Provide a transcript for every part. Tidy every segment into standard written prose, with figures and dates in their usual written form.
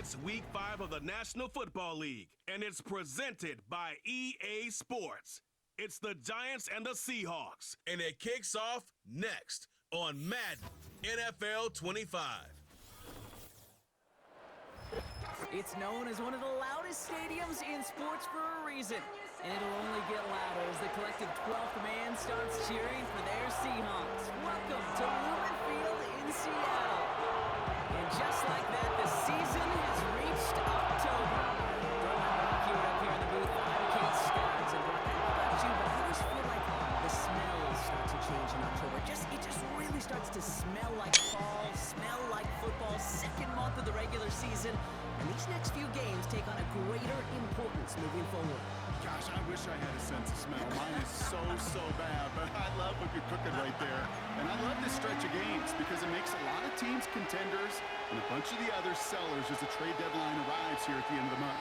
It's Week 5 of the National Football League, and it's presented by EA Sports. It's the Giants and the Seahawks, and it kicks off next on Madden NFL 25. It's known as one of the loudest stadiums in sports for a reason, and it'll only get louder as the collective 12th man starts cheering for their Seahawks. Welcome to Lumen Field in Seattle. And just like that, the season has reached October. Up here in the booth, I'm Kate Scott. And I don't know about you, but I always feel like the smells start to change in October. It just really starts to smell like fall, smell like football, second month of the regular season. And these next few games take on a greater importance moving forward. Gosh, I wish I had a sense of smell. Mine is so bad, but I love what you're cooking right there. And I love this stretch of games because it makes a lot of teams contenders and a bunch of the other sellers as the trade deadline arrives here at the end of the month.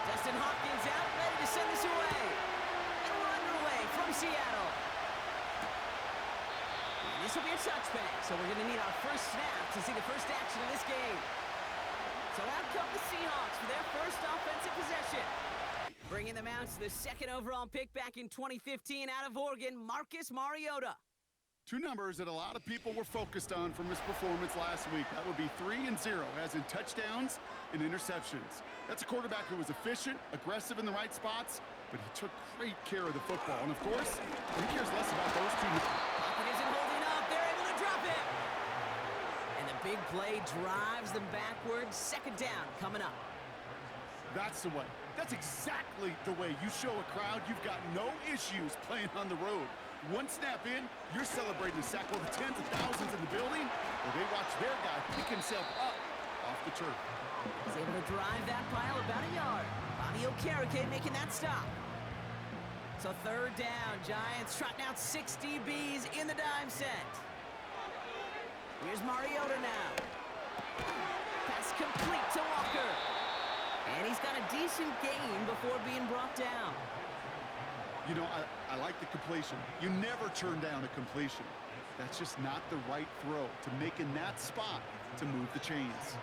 Dustin Hopkins out, ready to send this away. And we're underway from Seattle. This will be a touchback, so we're going to need our first snap to see the first action of this game. So out come the Seahawks for their first offensive possession. Bringing them out to the second overall pick back in 2015 out of Oregon, Marcus Mariota. Two numbers that a lot of people were focused on from his performance last week. That would be 3 and 0, as in touchdowns and interceptions. That's a quarterback who was efficient, aggressive in the right spots, but he took great care of the football. And of course, he cares less about those two. Pocket isn't holding up. They're able to drop it. And the big play drives them backwards. Second down coming up. That's the way. That's exactly the way you show a crowd you've got no issues playing on the road. One snap in, you're celebrating the sack while the tens of thousands in the building, where they watch their guy pick himself up off the turf. He's able to drive that pile about a yard. Bobby Okereke making that stop. So third down, Giants trotting out 6 DBs in the dime set. Here's Mariota now. Pass complete to Walker. And he's got a decent gain before being brought down. You know, I like the completion. You never turn down a completion. That's just not the right throw to make in that spot to move the chains.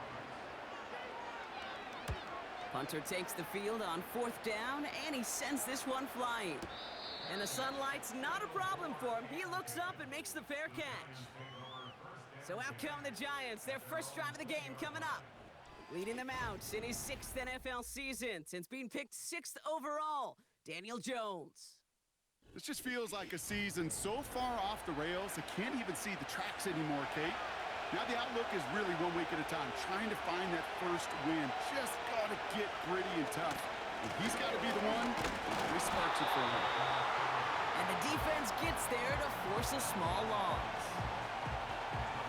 Punter takes the field on fourth down, and he sends this one flying. And the sunlight's not a problem for him. He looks up and makes the fair catch. So out come the Giants, their first drive of the game coming up. Leading them out in his 6th NFL season since being picked 6th overall, Daniel Jones. This just feels like a season so far off the rails, I can't even see the tracks anymore, Kate. Now the outlook is really 1 week at a time, trying to find that first win. Just got to get gritty and tough. And he's got to be the one that really sparks it for him. And the defense gets there to force a small loss.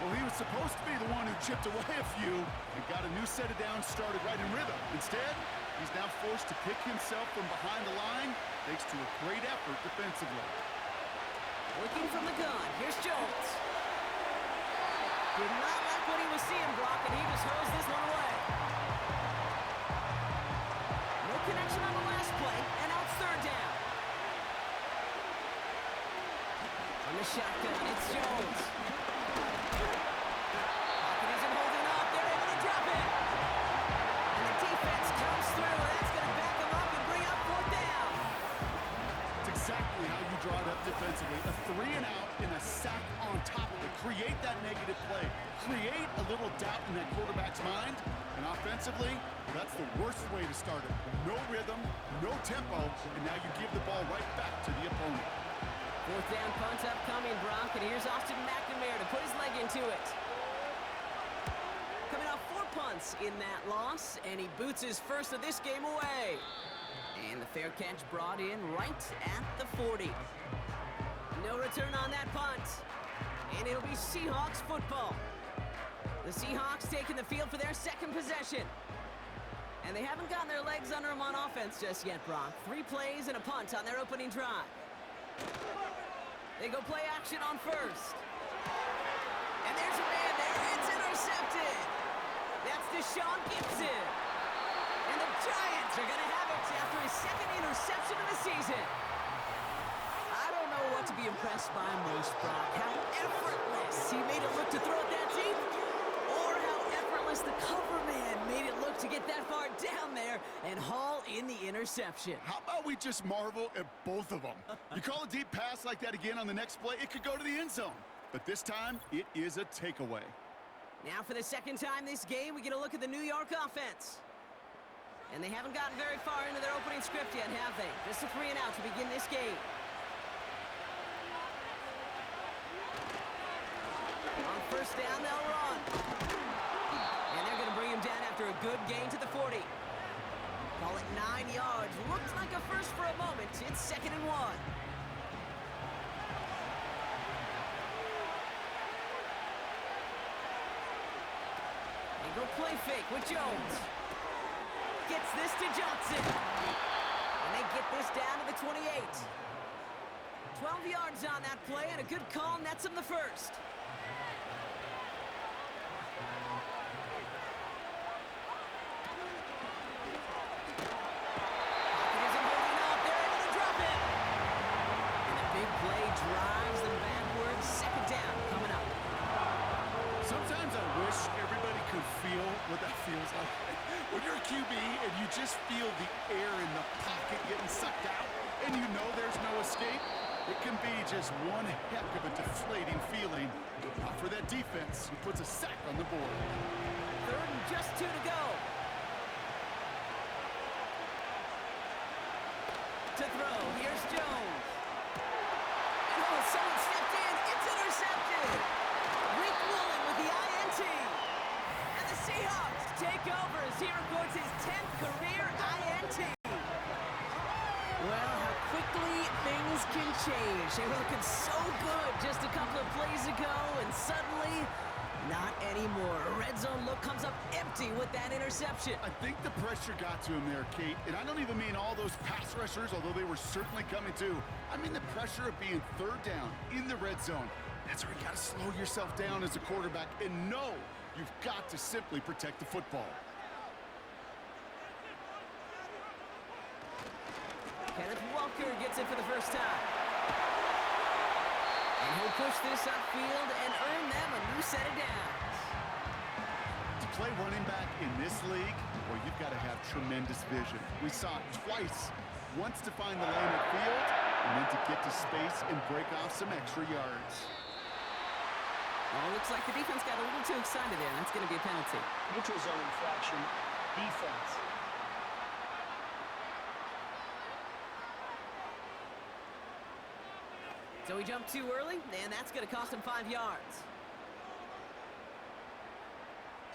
Well, he was supposed to be the one who chipped away a few and got a new set of downs started right in rhythm. Instead, he's now forced to pick himself from behind the line, thanks to a great effort defensively. Working from the gun, here's Jones. Did not like what he was seeing, Brock, and he just hurls this one away. No connection on the last play, and now it's third down. From the shotgun, it's Jones. Pocket isn't holding up. They're able to drop it. And the defense comes through. That's going to back them up and bring up fourth down. It's exactly how you draw it up defensively. A 3 and out and a sack on top of it. Create that negative play. Create a little doubt in that quarterback's mind. And offensively, that's the worst way to start it. No rhythm, no tempo, and now you give the ball right back to the opponent. Fourth down punt upcoming, Brock, and here's Austin McNamara to put his leg into it. Coming off 4 punts in that loss, and he boots his first of this game away. And the fair catch brought in right at the 40. No return on that punt. And it'll be Seahawks football. The Seahawks taking the field for their second possession. And they haven't gotten their legs under them on offense just yet, Brock. 3 plays and a punt on their opening drive. They go play action on first. And there's a man there. It's intercepted. That's Deshaun Gibson. And the Giants are going to have it after his second interception of the season. I don't know what to be impressed by most, Brock. How effortless he made it look to throw it that deep, or how effortless the cover man made it look to get that far down there and haul in the interception. How about we just marvel at both of them? You call a deep pass like that again on the next play, it could go to the end zone. But this time, it is a takeaway. Now for the second time this game, we get a look at the New York offense. And they haven't gotten very far into their opening script yet, have they? Just a 3 and out to begin this game. On first down, they'll run. And they're going to bring him down after a good gain to the 40. Call it 9 yards. Looked like a first for a moment. It's 2nd and 1. They go play fake with Jones. Gets this to Johnson. And they get this down to the 28. 12 yards on that play, and a good call nets him the first. Pocket isn't holding up. They're able to drop it. And a big play drives them backwards. 2nd down coming up. Sometimes I wish everybody could feel what that feels like. When you're a QB and you just feel the air in the pocket getting sucked out and you know there's no escape, it can be just one heck of a deflating feeling. Not for that defense, who puts a sack on the board. 3rd and just 2 to go. To throw, here's Jones. Oh, someone stepped in. It's intercepted. Rick Willen with the INT. And the Seahawks take over as he records his 10th career INT. Well, how quickly things can change. They were looking so good just a couple of plays ago, and suddenly, not anymore. A red zone look comes up empty with that interception. I think the pressure got to him there, Kate. And I don't even mean all those pass rushers, although they were certainly coming too. I mean the pressure of being 3rd down in the red zone. That's where you got to slow yourself down as a quarterback and know you've got to simply protect the football. Kenneth Walker gets it for the first time. And he'll push this upfield and earn them a new set of downs. To play running back in this league, well, you've got to have tremendous vision. We saw it twice. Once to find the lane upfield, and then to get to space and break off some extra yards. Well, it looks like the defense got a little too excited there. That's going to be a penalty. Neutral zone infraction, defense. So he jumped too early, and that's going to cost him 5 yards.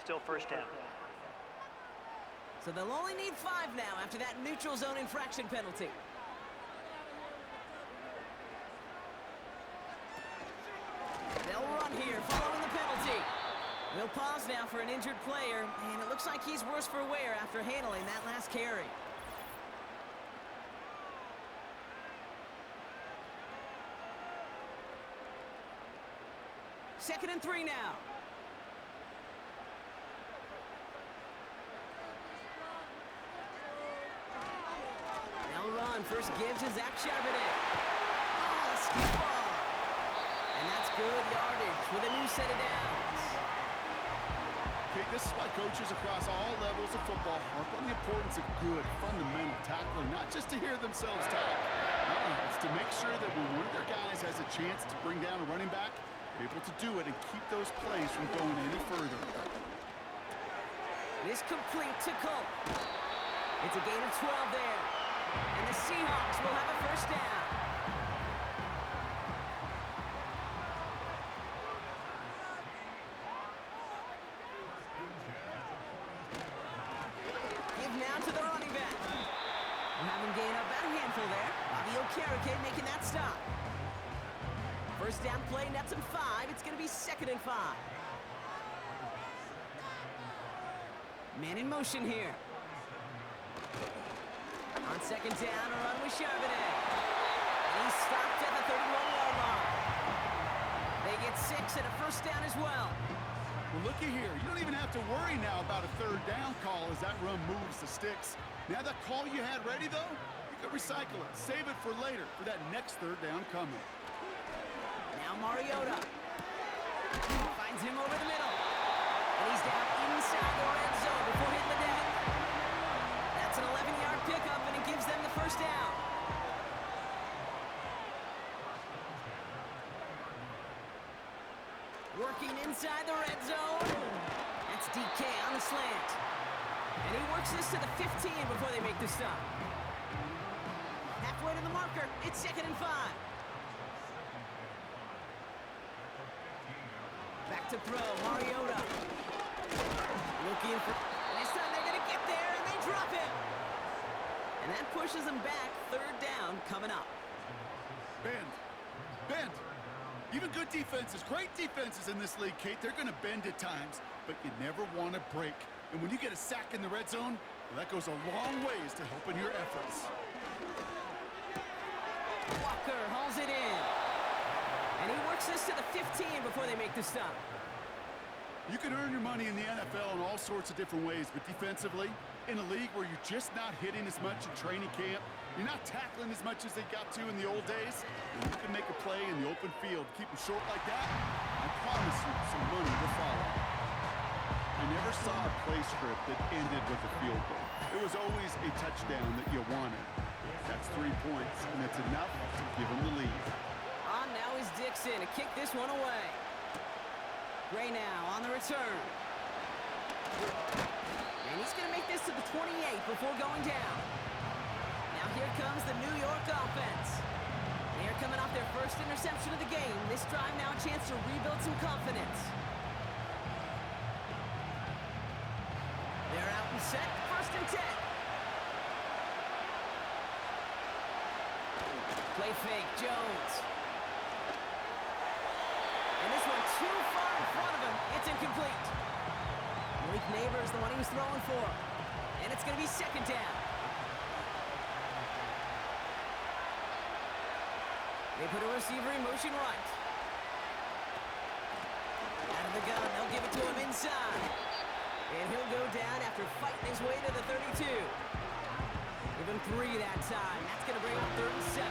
Still first down. So they'll only need 5 now after that neutral zone infraction penalty. They'll run here following the penalty. We'll pause now for an injured player, and it looks like he's worse for wear after handling that last carry. Second and 3 now. They'll run. First give to Zach Charbonnet. Oh, a skip ball. And that's good yardage with a new set of downs. Okay, this is why coaches across all levels of football harp on the importance of good, fundamental tackling, not just to hear themselves talk. It's to make sure that when one of their guys has a chance to bring down a running back, they're able to do it and keep those plays from going any further. It is complete to Colt. It's a gain of 12 there. And the Seahawks will have a first down. Give now to the running back. We'll have him gain up about a handful there. Bobby Okereke making that stop. First down play nets him 5. It's going to be 2nd and 5. Man in motion here. On 2nd down, a run with Charbonnet. And he's stopped at the 31-yard line. They get 6 and a first down as well. Well, looky here. You don't even have to worry now about a 3rd down call as that run moves the sticks. Now that call you had ready, though, you can recycle it. Save it for later for that next 3rd down coming. Now Mariota. Finds him over the middle. And he's down inside the red zone before hitting the deck. That's an 11-yard pickup, and it gives them the first down. Working inside the red zone. That's DK on the slant. And he works this to the 15 before they make the stop. Halfway to the marker. It's 2nd and 5. Back to throw. Mariota. Looking for... This time they're going to get there, and they drop him. And that pushes them back. 3rd down coming up. Bend. Even good defenses, great defenses in this league, Kate, they're going to bend at times, but you never want to break. And when you get a sack in the red zone, well, that goes a long ways to helping your efforts. Walker hauls it in. And he works this to the 15 before they make the stop. You can earn your money in the NFL in all sorts of different ways, but defensively, in a league where you're just not hitting as much in training camp, you're not tackling as much as they got to in the old days, and you can make a play in the open field. Keep them short like that, I promise you some money will follow. I never saw a play script that ended with a field goal. It was always a touchdown that you wanted. That's 3 points, and that's enough to give them the lead. On now is Dixon to kick this one away. Gray now on the return. And he's going to make this to the 28 before going down. Now here comes the New York offense. They're coming off their first interception of the game. This drive now a chance to rebuild some confidence. They're out and set. 1st and 10. Play fake, Jones. And this one too far in front of him. It's incomplete. Malik Neighbors, the one he was throwing for. And it's going to be 2nd down. They put a receiver in motion right. Out of the gun, they'll give it to him inside. And he'll go down after fighting his way to the 32. Give him 3 that time. That's going to bring up 3rd and 7.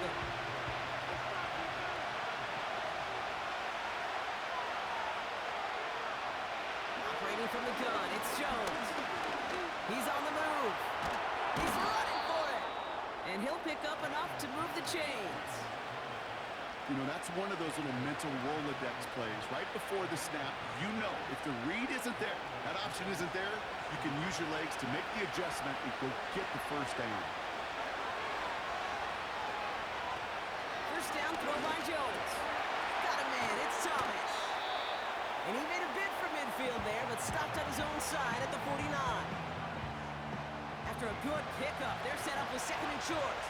Operating from the gun, it's Jones. He's on the move. He's running for it. And he'll pick up enough to move the chains. You know, that's one of those little mental Rolodex plays. Right before the snap, you know if the read isn't there, that option isn't there, you can use your legs to make the adjustment and go get the 1st down. 1st down throw by Jones. Got a man, it's Thomas. And he made a bid for midfield there, but stopped on his own side at the 49. After a good pickup, they're set up with 2nd and short.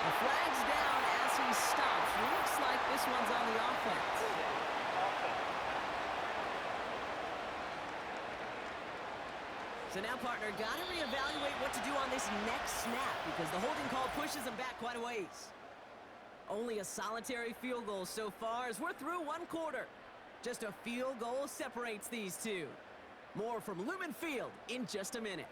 The flag's down as he stops. Looks like this one's on the offense. So now, partner, got to reevaluate what to do on this next snap because the holding call pushes him back quite a ways. Only a solitary field goal so far as we're through 1 quarter. Just a field goal separates these two. More from Lumen Field in just a minute.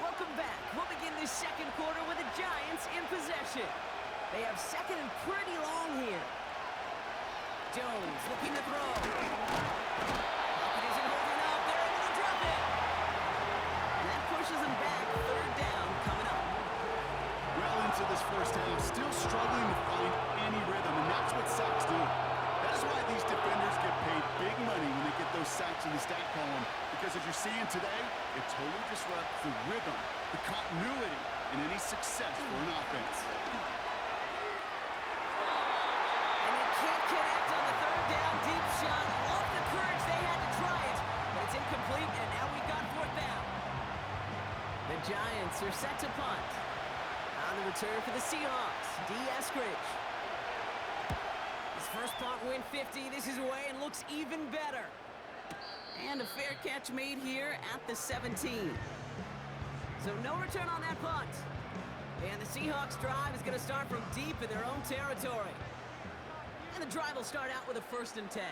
Welcome back. We'll begin this 2nd quarter with the Giants in possession. They have 2nd and pretty long here. Jones looking to throw. Pocket isn't holding up. They're able to drop it. And that pushes them back. 3rd down coming up. Well into this 1st half, still struggling to find any rhythm, and that's what sacks do. That is why these defenders get paid big money when they get those sacks in the stat column. Because as you're seeing today, it totally disrupts the rhythm, the continuity, and any success for an offense. And you can't connect on the 3rd down deep shot. Love the courage they had to try it, but it's incomplete, and now we've got 4th down. The Giants are set to punt. On the return for the Seahawks, D. Eskridge. His first punt win 50. This is away and looks even better. And a fair catch made here at the 17. So no return on that punt. And the Seahawks drive is going to start from deep in their own territory. And the drive will start out with a 1st and 10.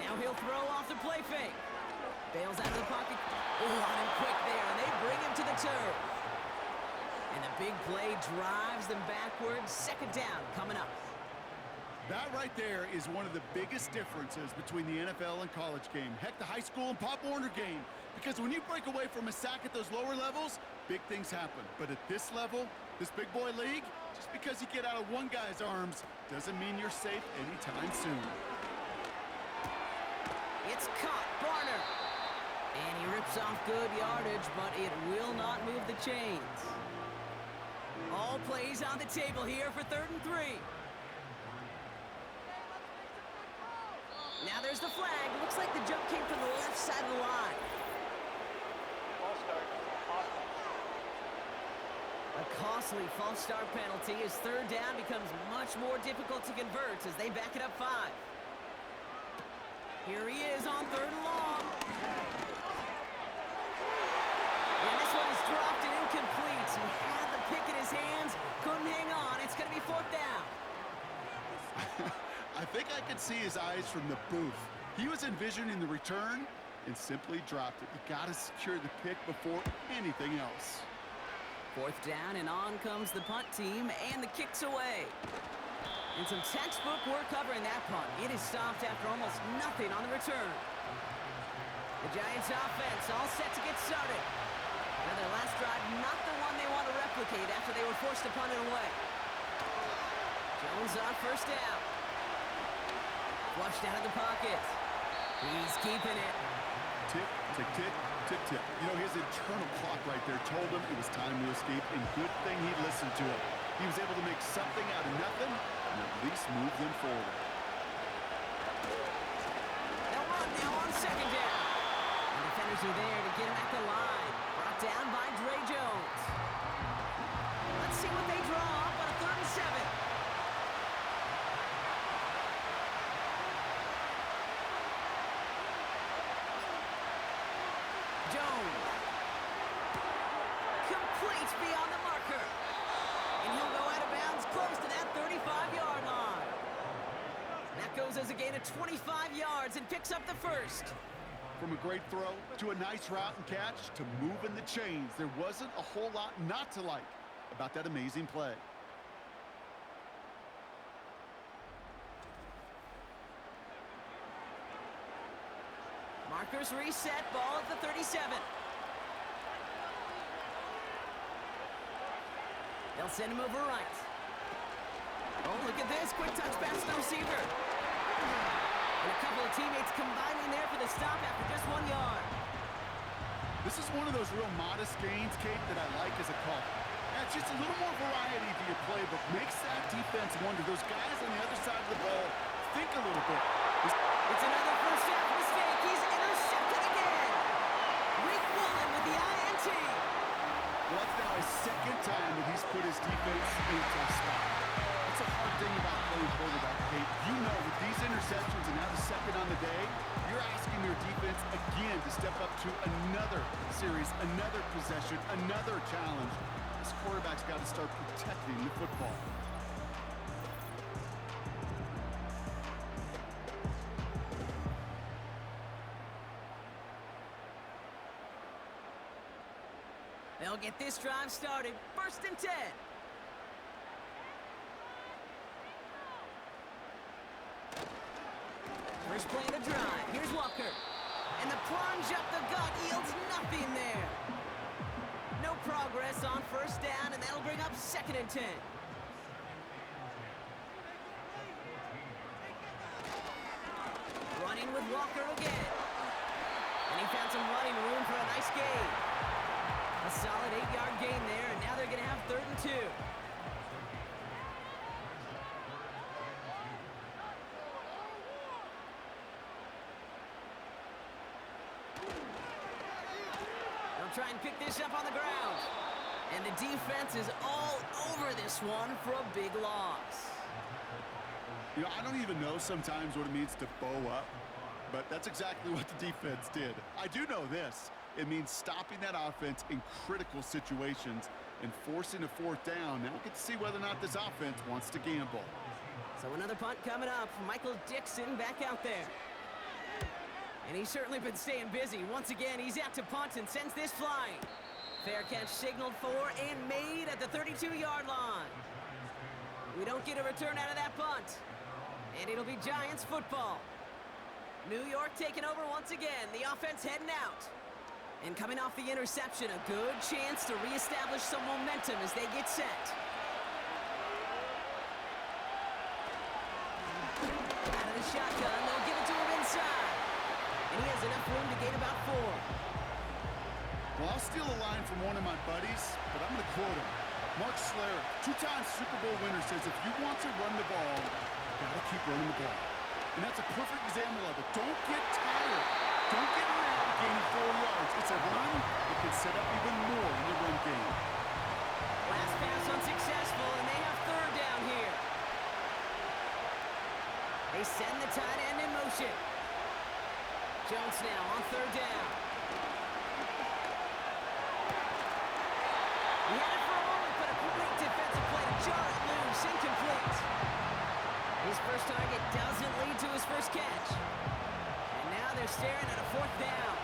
Now he'll throw off the play fake. Bails out of the pocket. Oh, on him quick there, and they bring him to the turf. And the big play drives them backwards. 2nd down coming up. That right there is one of the biggest differences between the NFL and college game. Heck, the high school and Pop Warner game. Because when you break away from a sack at those lower levels, big things happen. But at this level, this big boy league, just because you get out of one guy's arms doesn't mean you're safe anytime soon. It's caught, Barner. And he rips off good yardage, but it will not move the chains. All plays on the table here for 3rd and 3. Now there's the flag. Looks like the jump came from the left side of the line. False start. A costly false start penalty as 3rd down becomes much more difficult to convert as they back it up 5. Here he is on 3rd and long. And this one is dropped and incomplete. He had the pick in his hands, couldn't hang on. It's going to be 4th down. I think I could see his eyes from the booth. He was envisioning the return and simply dropped it. You got to secure the pick before anything else. 4th down, and on comes the punt team, and the kick's away. And some textbook work covering that punt. It is stopped after almost nothing on the return. The Giants offense all set to get started. Now their last drive, not the one they want to replicate after they were forced to punt it away. Jones on 1st down. Flushed out of the pocket. He's keeping it. Tick, tick, tick, tick, tick. You know, his internal clock right there told him it was time to escape, and good thing he listened to it. He was able to make something out of nothing and at least move them forward. They'll run now on 2nd down. And defenders are there to get him at the line. Brought down by Dre Jones. Let's see what they draw up on a 3rd and 7. Jones. Complete beyond the marker. And he'll go out of bounds close to that 35-yard line. That goes as a gain of 25 yards and picks up the 1st. From a great throw to a nice route and catch to moving the chains, there wasn't a whole lot not to like about that amazing play. Markers reset, ball at the 37. They'll send him over right. Oh, look at this. Quick touch pass to the receiver. And a couple of teammates combining there for the stop after just 1 yard. This is one of those real modest gains, Kate, that I like as a call. That's just a little more variety to your playbook. Makes that defense wonder. Those guys on the other side of the ball think a little bit. It's another first half mistake. He's intercepted again. Rick Woolen with the INT. Well, that's now his 2nd time that he's put his defense in a tough spot. That's a hard thing about playing quarterback, Kate. You know, with these interceptions and now the 2nd on the day, you're asking your defense again to step up to another series, another possession, another challenge. This quarterback's got to start protecting the football. They'll get this drive started. 1st and 10. First play of the drive. Here's Walker. And the plunge up the gut yields nothing there. No progress on 1st down, and that'll bring up 2nd and 10. Running with Walker again. And he found some running room for a nice gain. A solid 8-yard gain there, and now they're going to have 3rd and 2. They'll try and pick this up on the ground. And the defense is all over this one for a big loss. You know, I don't even know sometimes what it means to bow up, but that's exactly what the defense did. I do know this. It means stopping that offense in critical situations and forcing a fourth down. Now we'll get to see whether or not this offense wants to gamble. So another punt coming up. Michael Dixon back out there. And he's certainly been staying busy. Once again, he's out to punt and sends this flying. Fair catch signaled for and made at the 32-yard line. We don't get a return out of that punt. And it'll be Giants football. New York taking over once again. The offense heading out. And coming off the interception, a good chance to reestablish some momentum as they get set. Out of the shotgun, they'll give it to him inside. And he has enough room to gain about 4. Well, I'll steal a line from one of my buddies, but I'm going to quote him. Mark Slayer, 2-time Super Bowl winner, says if you want to run the ball, you got to keep running the ball. And that's a perfect example of it. Don't get tired. Don't get mad at gaining 4 yards. It's a run that can set up even more in the run game. Last pass unsuccessful, and they have third down here. They send the tight end in motion. Jones now on third down. He had it for a moment, but a great defensive play to jar it loose, incomplete. His first target doesn't lead to his first catch. And now they're staring at a fourth down.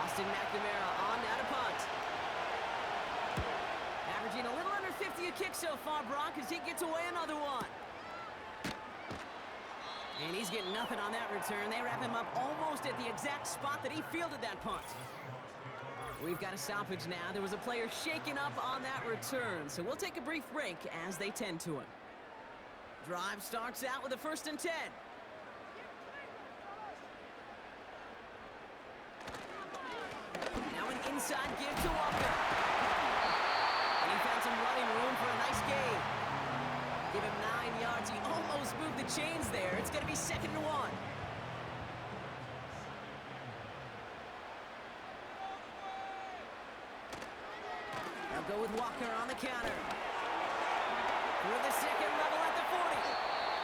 Austin McNamara on now to punt. Averaging a little under 50 a kick so far, Brock, as he gets away another one. And he's getting nothing on that return. They wrap him up almost at the exact spot that he fielded that punt. We've got a stoppage now. There was a player shaken up on that return, so we'll take a brief break as they tend to him. Drive starts out with a 1st and 10. Now an inside give to Walker. And he found some running room for a nice gain. Give him 9 yards. He almost moved the chains there. It's going to be 2nd and 1. They'll go with Walker on the counter. Through the second level at the 40.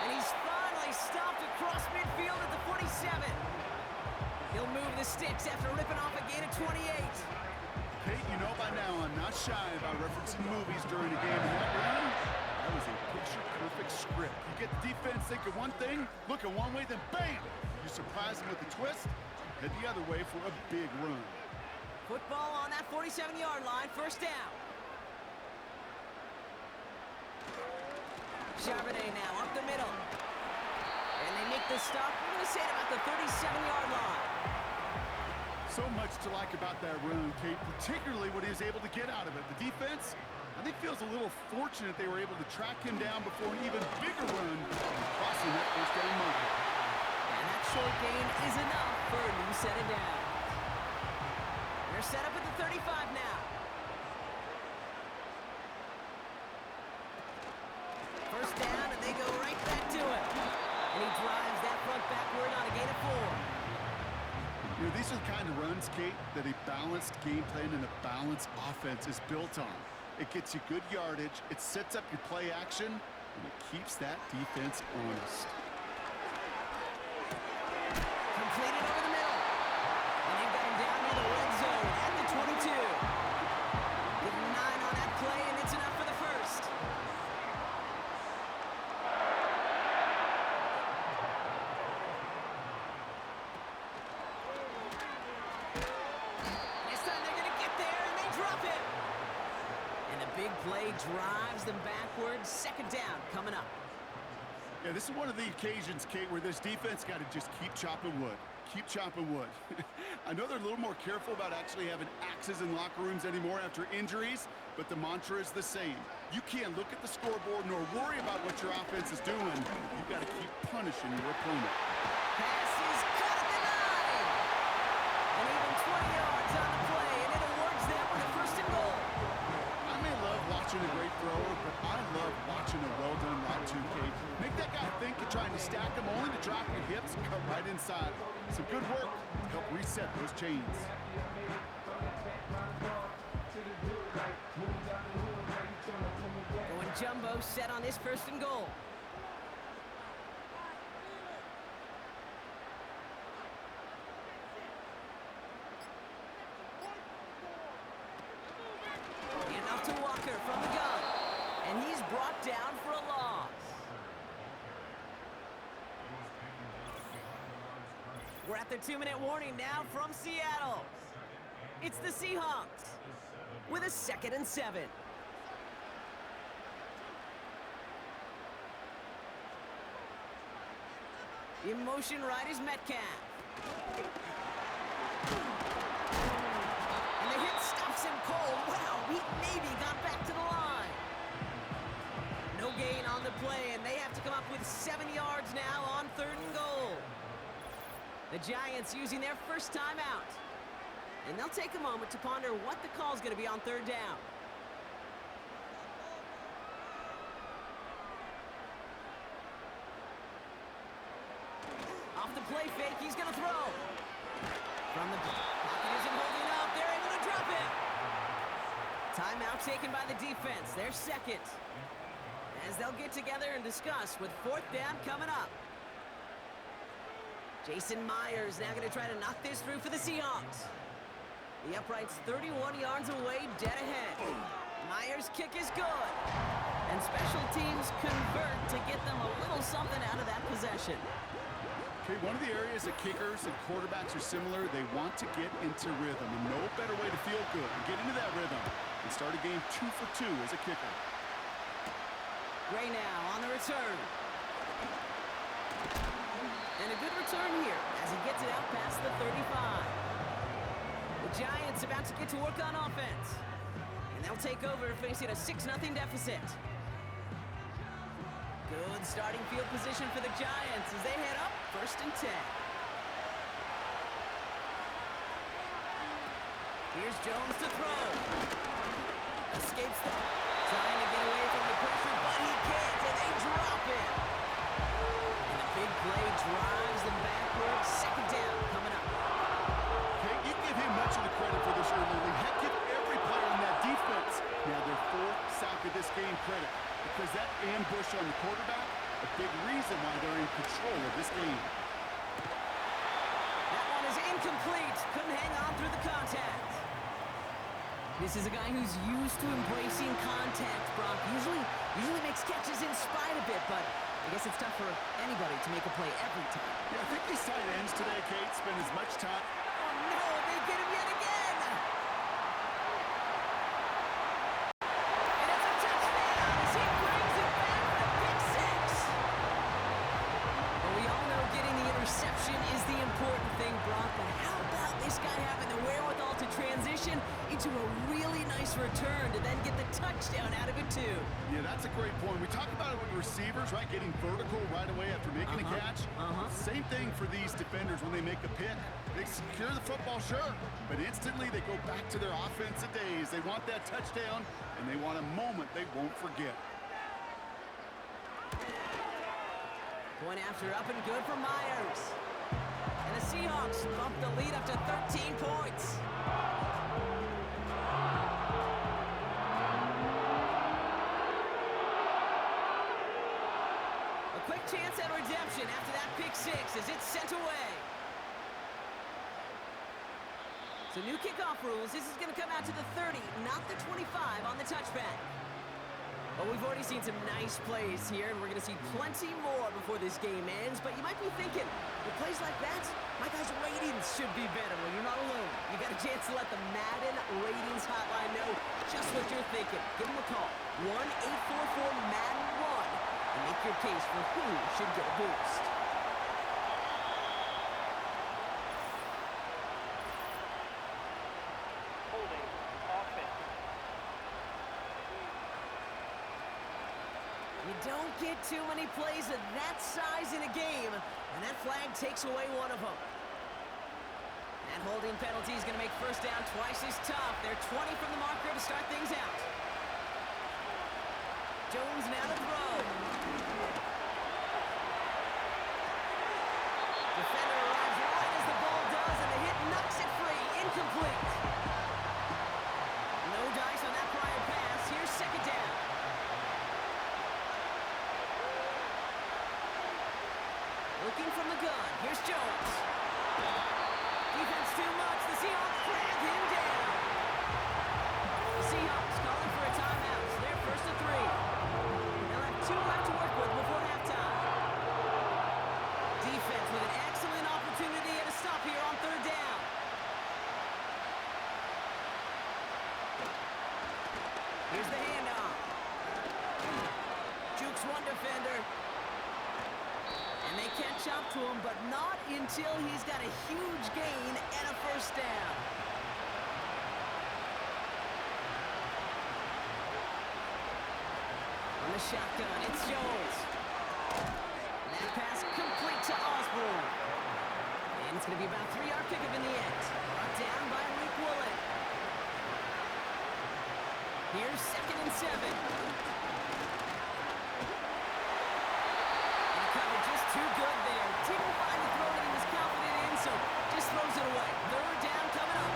And he's finally stopped across midfield at the 47. He'll move the sticks after ripping off a gain of 28. Kate, you know by now I'm not shy about referencing movies during a game. In that run, that was a picture-perfect script. You get the defense thinking one thing, looking one way, then bam! You surprise them with a twist, head the other way for a big run. Football on that 47-yard line, 1st down. Charbonnet now up the middle. And they make the stop, we're going to say, at about the 37-yard line. So much to like about that run, Kate, particularly what he was able to get out of it. The defense, I think, feels a little fortunate they were able to track him down before an even bigger run, crossing that 1st down marker. And that short gain is enough for a new set of downs. They're set up at the 35 now. 1st down, and they go right back to it. And he drives that front backward on a gain of 4. You know, these are the kind of runs, Kate, that a balanced game plan and a balanced offense is built on. It gets you good yardage, it sets up your play action, and it keeps that defense honest. Completed over the middle. And they've got him down near the red zone at the 22. Give him 9 on that play, and it's enough for the 1st. This time they're going to get there, and they drop it. And the big play drives them backwards. 2nd down coming up. Yeah, this is one of the occasions, Kate, where this defense got to just keep chopping wood. Keep chopping wood. I know they're a little more careful about actually having axes in locker rooms anymore after injuries, but the mantra is the same. You can't look at the scoreboard nor worry about what your offense is doing. You've got to keep punishing your opponent. Pass is caught at the 9. And even 20 yards on the play, and it awards them with a 1st and goal. I may love watching a great thrower, but I love watching a well-done route too, Kate. Make that guy think you're trying to stack him only to drop your hips and cut right inside. Some good work to help reset those chains. Going jumbo set on this 1st and goal. brought down for a loss. We're at the 2-minute warning now from Seattle. It's the Seahawks with a 2nd and 7. In motion right is Metcalf. And the hit stops him cold. Wow, he maybe got back to the line. No gain on the play, and they have to come up with 7 yards now on 3rd and goal. The Giants using their first timeout. And they'll take a moment to ponder what the call's going to be on 3rd down. Off the play fake, he's going to throw. From the pocket isn't holding up. They're able to drop it. Timeout taken by the defense. Their 2nd. As they'll get together and discuss with 4th down coming up. Jason Myers now going to try to knock this through for the Seahawks. The upright's 31 yards away, dead ahead. Myers' kick is good. And special teams convert to get them a little something out of that possession. Okay, one of the areas that kickers and quarterbacks are similar, they want to get into rhythm. And no better way to feel good and get into that rhythm and start a game 2 for 2 as a kicker. Gray now on the return. And a good return here as he gets it out past the 35. The Giants about to get to work on offense. And they'll take over facing a 6-0 deficit. Good starting field position for the Giants as they head up 1st and 10. Here's Jones to throw. Escapes the... Trying to get away from the pressure, but he can't, and they drop it. And the big play drives them backwards. 2nd down coming up. Okay, you give him much of the credit for this early lead. Heck, give every player on that defense now their 4th sack of this game credit. Because that ambush on the quarterback, a big reason why they're in control of this game. That one is incomplete. Couldn't hang on through the contact. This is a guy who's used to embracing contact, Brock. Usually makes catches in spite of it, but I guess it's tough for anybody to make a play every time. Yeah, I think these tight ends today, Kate, spend as much time... Oh, no, they get him yet again! And it's a touchdown as he brings it back for a pick 6. But we all know getting the interception is the important thing, Brock, but how about this guy having the wherewithal to transition into a really nice return to then get the touchdown out of it too? Yeah, that's a great point. We talk about it with receivers, right? Getting vertical right away after making a catch. Same thing for these defenders when they make a pick. They secure the football, sure, but instantly they go back to their offensive days. They want that touchdown, and they want a moment they won't forget. Point after up and good for Myers. And the Seahawks bump the lead up to 13 points. A quick chance at redemption after that pick 6 as it's sent away. So new kickoff rules. This is going to come out to the 30, not the 25 on the touchback. Well, we've already seen some nice plays here, and we're going to see plenty more before this game ends. But you might be thinking, with plays like that, my guys' ratings should be better. Well, you're not alone. You got a chance to let the Madden Ratings Hotline know just what you're thinking. Give them a call, 1-844-MADDEN-1, and make your case for who should get a boost. Holding offense. You don't get too many plays of that size in a game, and that flag takes away one of them. That holding penalty is going to make 1st down twice as tough. They're 20 from the marker to start things out. Jones now to throw. Defender arrives right as the ball does, and the hit knocks it free. Incomplete. No dice on that prior pass. Here's 2nd down. Looking from the gun. Here's Jones. Defense too much. The Seahawks drag him down. The Seahawks calling for a timeout. So they're 1st and 3. Here's the handoff. Jukes one defender. And they catch up to him, but not until he's got a huge gain and a first down. On the shotgun, it's Jones. That pass complete to Osborne. And it's going to be about a 3-yard pickup in the end. Brought down by Luke Woolen. Here's 2nd and 7. And cover just too good there. Didn't find the throw that he was confident in, so just throws it away. 3rd down coming up.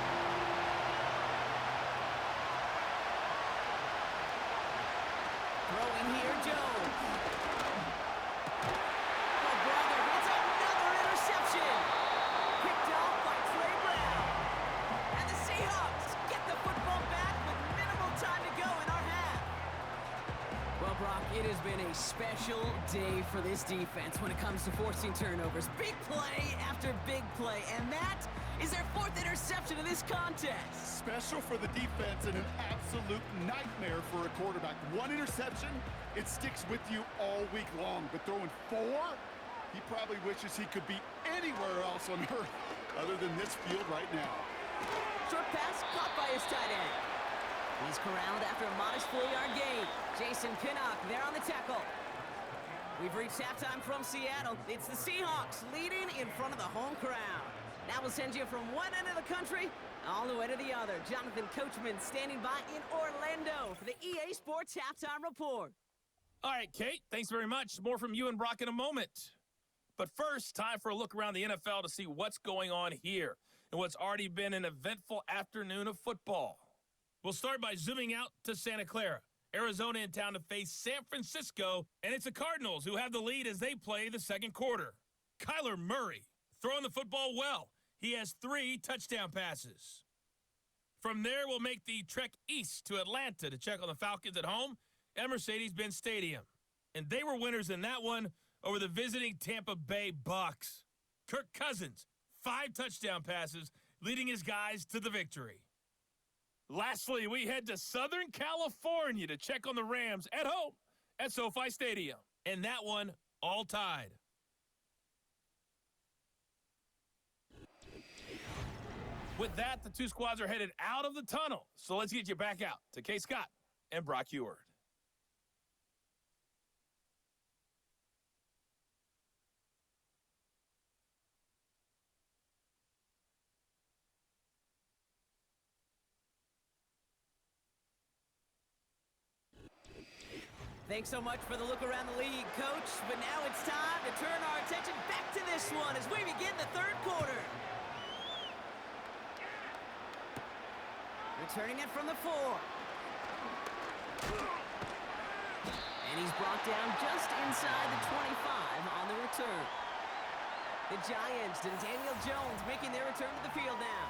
Throwing here, Jones. Oh, brother, it's another interception. Picked off by Trey Brown. And the Seahawks get the football back with minimal time to go in our half. Well, Brock, it has been a special day for this defense when it comes to forcing turnovers. Big play after big play, and that is their 4th interception of this contest. Special for the defense and an absolute nightmare for a quarterback. 1 interception, it sticks with you all week long. But throwing 4, he probably wishes he could be anywhere else on earth other than this field right now. Short pass caught by his tight end. He's corralled after a modest 4-yard gain. Jason Pinnock there on the tackle. We've reached halftime from Seattle. It's the Seahawks leading in front of the home crowd. Now we'll send you from one end of the country all the way to the other. Jonathan Coachman standing by in Orlando for the EA Sports Halftime Report. All right, Kate, thanks very much. More from you and Brock in a moment. But first, time for a look around the NFL to see what's going on here and what's already been an eventful afternoon of football. We'll start by zooming out to Santa Clara. Arizona in town to face San Francisco, and it's the Cardinals who have the lead as they play the second quarter. Kyler Murray throwing the football well. He has 3 touchdown passes. From there, we'll make the trek east to Atlanta to check on the Falcons at home at Mercedes-Benz Stadium. And they were winners in that one over the visiting Tampa Bay Bucks. Kirk Cousins, 5 touchdown passes, leading his guys to the victory. Lastly, we head to Southern California to check on the Rams at home at SoFi Stadium. And that one all tied. With that, the 2 squads are headed out of the tunnel. So let's get you back out to Kay Scott and Brock Eward. Thanks so much for the look around the league, Coach. But now it's time to turn our attention back to this one as we begin the 3rd quarter. Returning it from the 4. And he's brought down just inside the 25 on the return. The Giants and Daniel Jones making their return to the field now.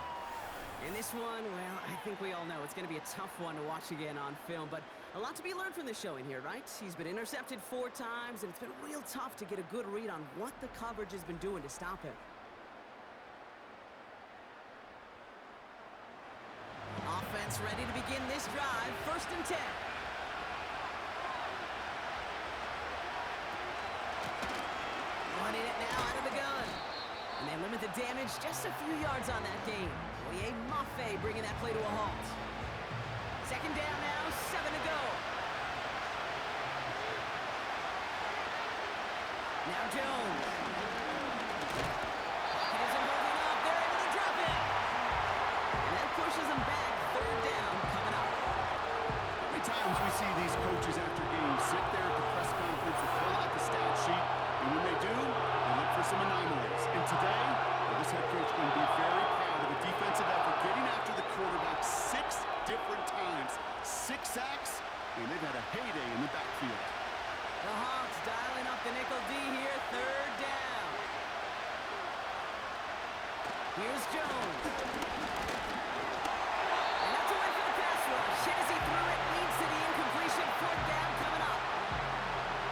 And this one, well, I think we all know it's going to be a tough one to watch again on film, but a lot to be learned from this showing here, right? He's been intercepted 4 times, and it's been real tough to get a good read on what the coverage has been doing to stop him. Offense ready to begin this drive. 1st and 10. Running it now out of the gun. And they limit the damage just a few yards on that gain. Oye Mafe bringing that play to a halt. 2nd down now, 7 to go. Now Jones. Pocket isn't holding up. They're able to drop it. And that pushes them back. 3rd down coming up. How many times we see these coaches after games sit there at the press conference and pull out the stat sheet, and when they do, they look for some anomalies. And today, this head coach going to be very proud of the defensive effort, getting after the quarterback 6 different times. 6 sacks, and they've had a heyday in the backfield. The Hawks dialing up the nickel D here. 3rd down. Here's Jones. And that's away for the pass rush. As he threw it, leads to the incompletion. 4th down coming up.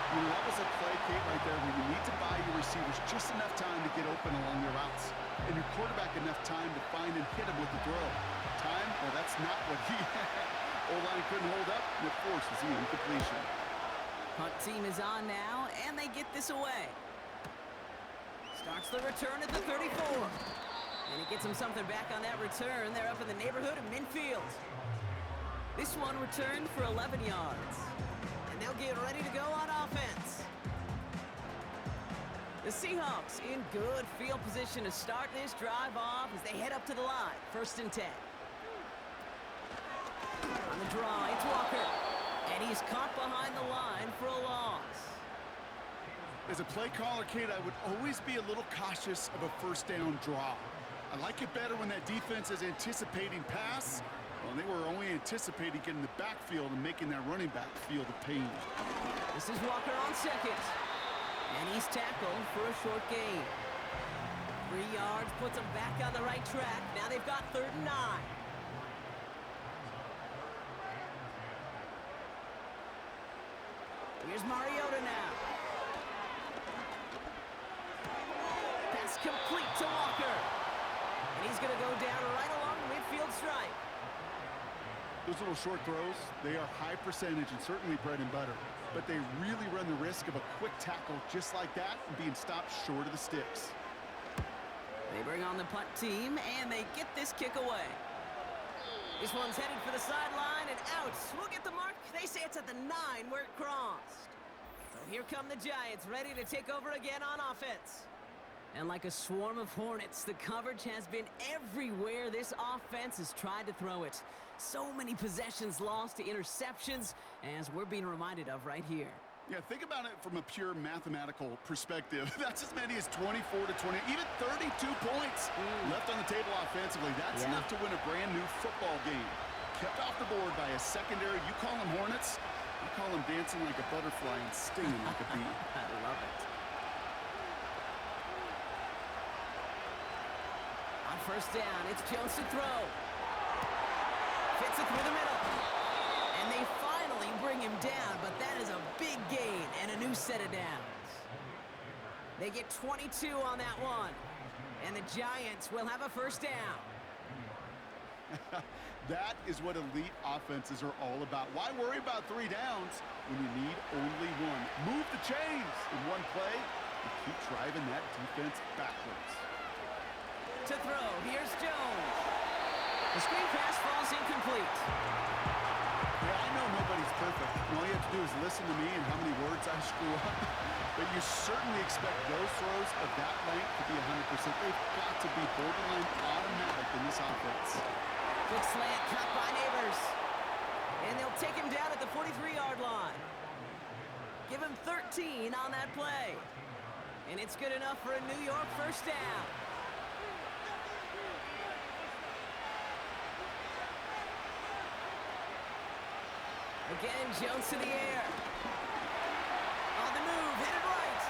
You know, that was a play, Kate, right there where you need to buy your receivers just enough time to get open along your routes. And your quarterback enough time to find and hit him with the throw. Time? Well, that's not what he had. O-line couldn't hold up, and it forces the incompletion. Punt team is on now, and they get this away. Starts the return at the 34. And he gets him something back on that return. They're up in the neighborhood of midfield. This one returned for 11 yards. And they'll get ready to go on offense. The Seahawks in good field position to start this drive off as they head up to the line. 1st and 10. On the draw, it's Walker. And he's caught behind the line for a loss. As a play caller, Kate, I would always be a little cautious of a 1st down draw. I like it better when that defense is anticipating pass. Well, they were only anticipating getting the backfield and making that running back feel the pain. This is Walker on 2nd. And he's tackled for a short gain. 3 yards puts them back on the right track. Now they've got 3rd and 9. Here's Mariota now. Pass complete to Walker. And he's going to go down right along the midfield stripe. Those little short throws, they are high percentage and certainly bread and butter. But they really run the risk of a quick tackle just like that and being stopped short of the sticks. They bring on the punt team, and they get this kick away. This one's headed for the sideline and out. We'll get the mark. They say it's at the 9 where it crossed. So here come the Giants, ready to take over again on offense. And like a swarm of hornets, the coverage has been everywhere this offense has tried to throw it. So many possessions lost to interceptions, as we're being reminded of right here. Yeah, think about it from a pure mathematical perspective. That's as many as 24 to 20, even 32 points left on the table offensively. That's enough to win a brand new football game. Kept off the board by a secondary. You call them hornets, I call them dancing like a butterfly and stinging like a bee. I love it. On 1st down, it's Jones to throw. Fits it through the middle. And they finally bring him down, but that is a big gain and a new set of downs. They get 22 on that one. And the Giants will have a 1st down. That is what elite offenses are all about. Why worry about 3 downs when you need only 1? Move the chains in one play and keep driving that defense backwards. To throw, here's Jones. The screen pass falls incomplete. Yeah, I know nobody's perfect. And all you have to do is listen to me and how many words I screw up. But you certainly expect those throws of that length to be 100%. They've got to be borderline automatic in this offense. Quick slant caught by Neighbors. And they'll take him down at the 43-yard line. Give him 13 on that play. And it's good enough for a New York 1st down. Again, Jones to the air. On the move, headed right.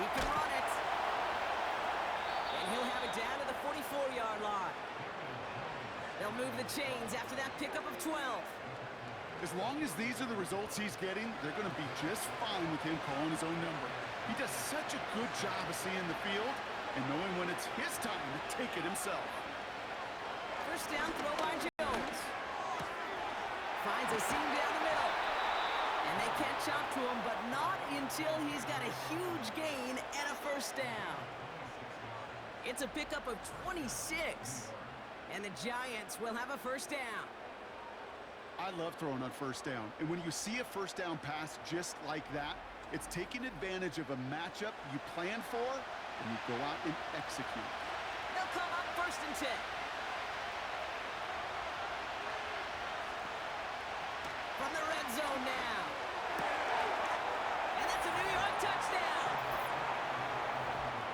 He can run it. And he'll have it down to the 44-yard line. They'll move the chains after that pickup of 12. As long as these are the results he's getting, they're going to be just fine with him calling his own number. He does such a good job of seeing the field and knowing when it's his time to take it himself. 1st down throw by Jones. Finds a seam down the middle. And they catch up to him, but not until he's got a huge gain and a 1st down. It's a pickup of 26. And the Giants will have a 1st down. I love throwing on 1st down. And when you see a 1st down pass just like that, it's taking advantage of a matchup you plan for, and you go out and execute. They'll come up 1st and 10. From the red zone now. And that's a New York touchdown.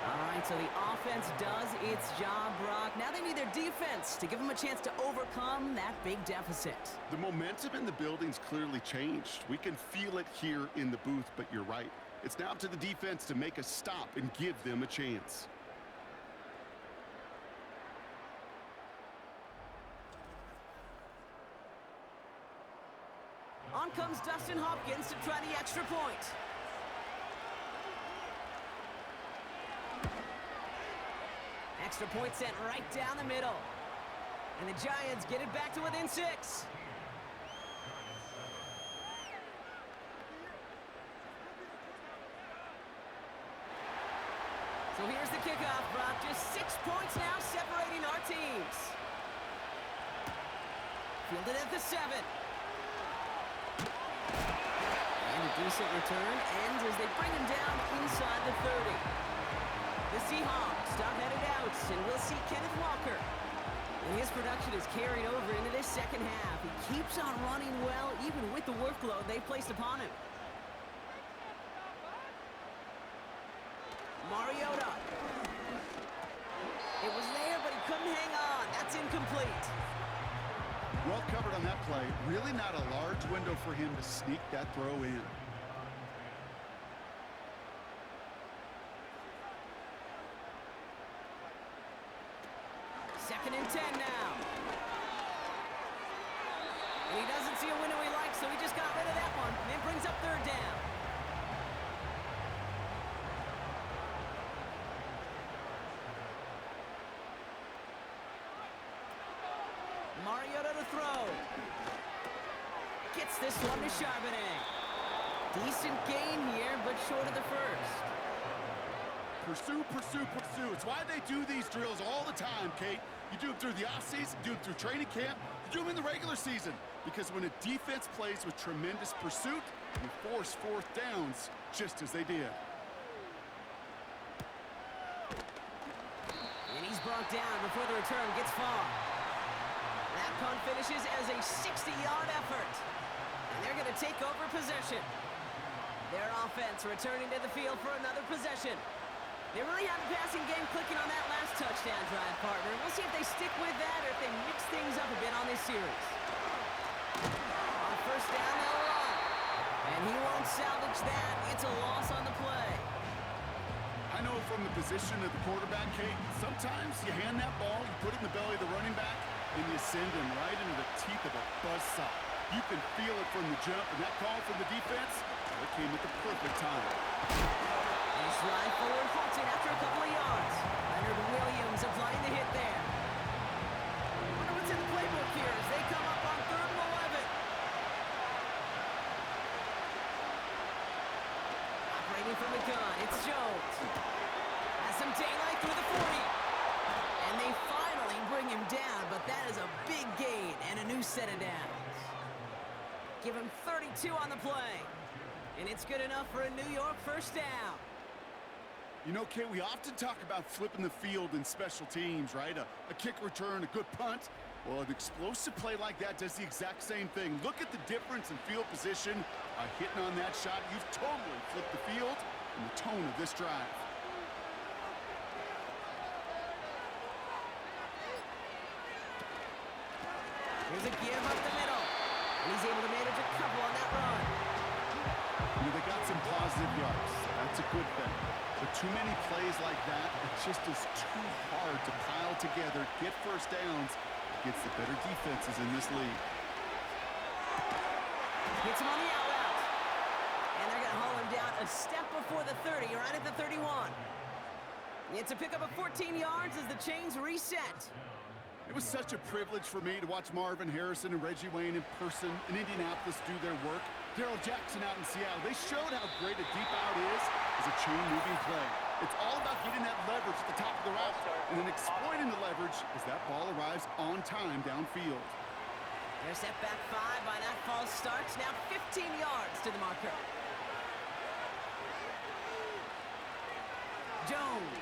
All right, so the offense does its job, Brock. Now they need their defense to give them a chance to overcome that big deficit. The momentum in the building's clearly changed. We can feel it here in the booth, but you're right. It's now up to the defense to make a stop and give them a chance. On comes Dustin Hopkins to try the extra point. Extra point sent right down the middle. And the Giants get it back to within 6. So here's the kickoff, Brock. Just 6 points now separating our teams. Fielded at the 7. And a decent return ends as they bring him down inside the 30. The Seahawks start headed out, and we'll see Kenneth Walker. And his production is carried over into this second half. He keeps on running well, even with the workload they placed upon him. Mariota. It was there, but he couldn't hang on. That's incomplete. Well covered on that play. Really not a large window for him to sneak that throw in. Second and 10 now. And he doesn't see a window he likes, so he just got rid of that one. And it brings up third down. Mariota to throw. Gets this one to Charbonnet. Decent gain here, but short of the first. Pursue, pursue, pursue. It's why they do these drills all the time, Kate. You do them through the offseason, do them through training camp, you do them in the regular season. Because when a defense plays with tremendous pursuit, you force fourth downs just as they did. And he's brought down before the return gets far. That punt finishes as a 60-yard effort. And they're going to take over possession. Their offense returning to the field for another possession. They really have the passing game clicking on that last touchdown drive, partner. We'll see if they stick with that or if they mix things up a bit on this series. On first down, they'll run. And he won't salvage that. It's a loss on the play. I know from the position of the quarterback, Kate, sometimes you hand that ball, you put it in the belly of the running back, and you send him right into the teeth of a buzzsaw. You can feel it from the jump, and that call from the defense, it came at the perfect time. Nice ride forward, halted after a couple of yards. Leonard Williams applying the hit there. I wonder what's in the playbook here as they come up on 3rd and 11. Operating from the gun, it's Jones. Has some daylight through the 40. And they finally bring him down, but that is a big gain and a new set of downs. Give him 32 on the play. And it's good enough for a New York first down. You know, Kate, we often talk about flipping the field in special teams, right? A kick return, a good punt. Well, an explosive play like that does the exact same thing. Look at the difference in field position. By hitting on that shot, you've totally flipped the field and the tone of this drive. Here's a give up the middle. And he's able to manage a couple on that run. You know, they got some positive yards. That's a good thing. But too many plays like that, it just is too hard to pile together, get first downs against the better defenses in this league. Hits him on the out route. And they're going to haul him down a step before the 30, right at the 31. It's a pickup of 14 yards as the chains reset. It was such a privilege for me to watch Marvin Harrison and Reggie Wayne in person in Indianapolis do their work. Darrell Jackson out in Seattle, they showed how great a deep out is as a chain-moving play. It's all about getting that leverage at the top of the route and then exploiting the leverage as that ball arrives on time downfield. They're set back 5 by that false start. Now 15 yards to the marker. Jones.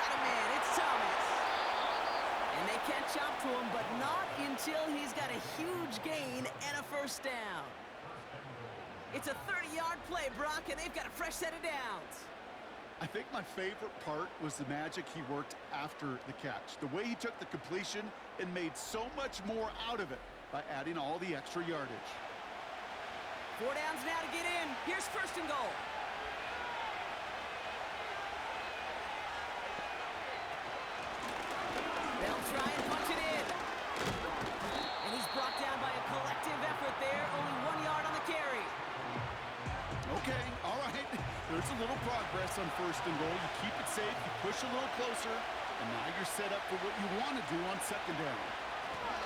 Got a man. It's Thomas. And they catch up to him, but not until he's got a huge gain and a first down. It's a 30-yard play, Brock, and they've got a fresh set of downs. I think my favorite part was the magic he worked after the catch. The way he took the completion and made so much more out of it by adding all the extra yardage. 4 downs now to get in. Here's first and goal. They'll try and punch it in. And he's brought down by a collective effort there. Only 1 yard on the carry. Okay, all right. There's a little progress on first and goal. You keep it safe, you push a little closer, and now you're set up for what you want to do on second down.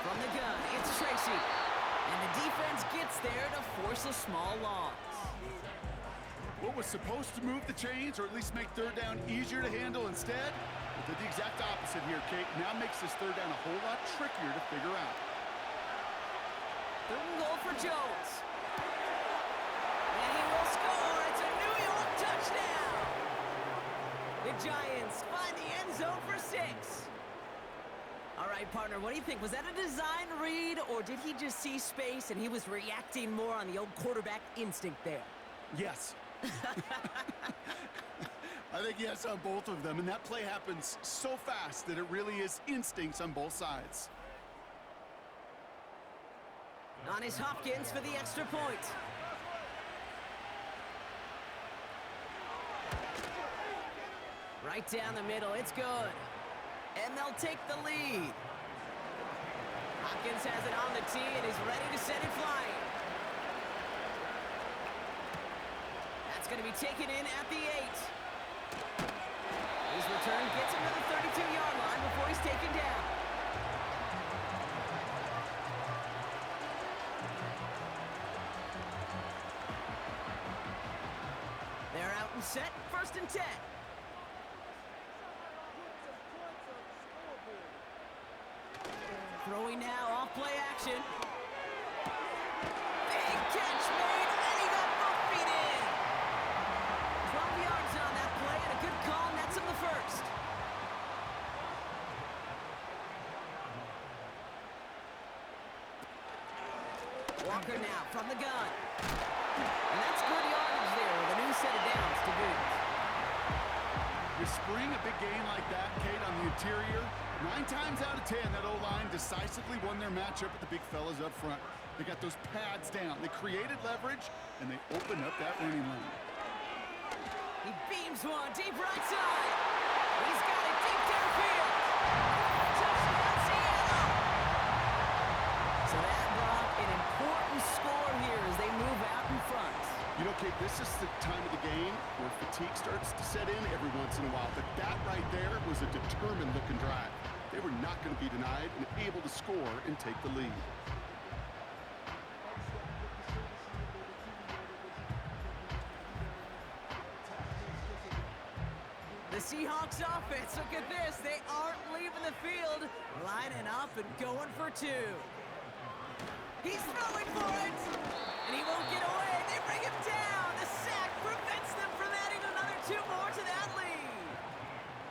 From the gun, it's Tracy. And the defense gets there to force a small loss. What was supposed to move the chains, or at least make third down easier to handle instead, did the exact opposite here, Kate. Now makes this third down a whole lot trickier to figure out. Third and goal for Jones. And he will score. It's a New York touchdown. The Giants find the end zone for 6. All right, partner, what do you think? Was that a design read, or did he just see space and he was reacting more on the old quarterback instinct there? Yes. I think yes on both of them, and that play happens so fast that it really is instincts on both sides. On is Hopkins for the extra point. Right down the middle, it's good. And they'll take the lead. Hopkins has it on the tee and is ready to send it flying. That's going to be taken in at the 8. His return gets him to the 32-yard line before he's taken down. They're out and set, 1st and 10. Throwing now, off play action. Big catch made, and he got both feet in. 12 yards on that play, and a good call nets him the 1st. Walker now from the gun. And that's good yardage there with a new set of downs to boot. You spring a big game like that, Kate, on the interior, 9 times out of 10, that O-line decisively won their matchup with the big fellas up front. They got those pads down. They created leverage, and they opened up that running lane. He beams one deep right side. He's got it deep downfield. Touchdown, Seattle. So that brought an important score here as they move out in front. You know, Kate, this is the time of the game where fatigue starts to set in every once in a while, but that right there was a determined-looking drive. They were not going to be denied and able to score and take the lead. The Seahawks offense, look at this. They aren't leaving the field, lining up and going for 2. He's throwing for it, and he won't get away. They bring him down. The sack prevents them from adding another 2 more to that lead.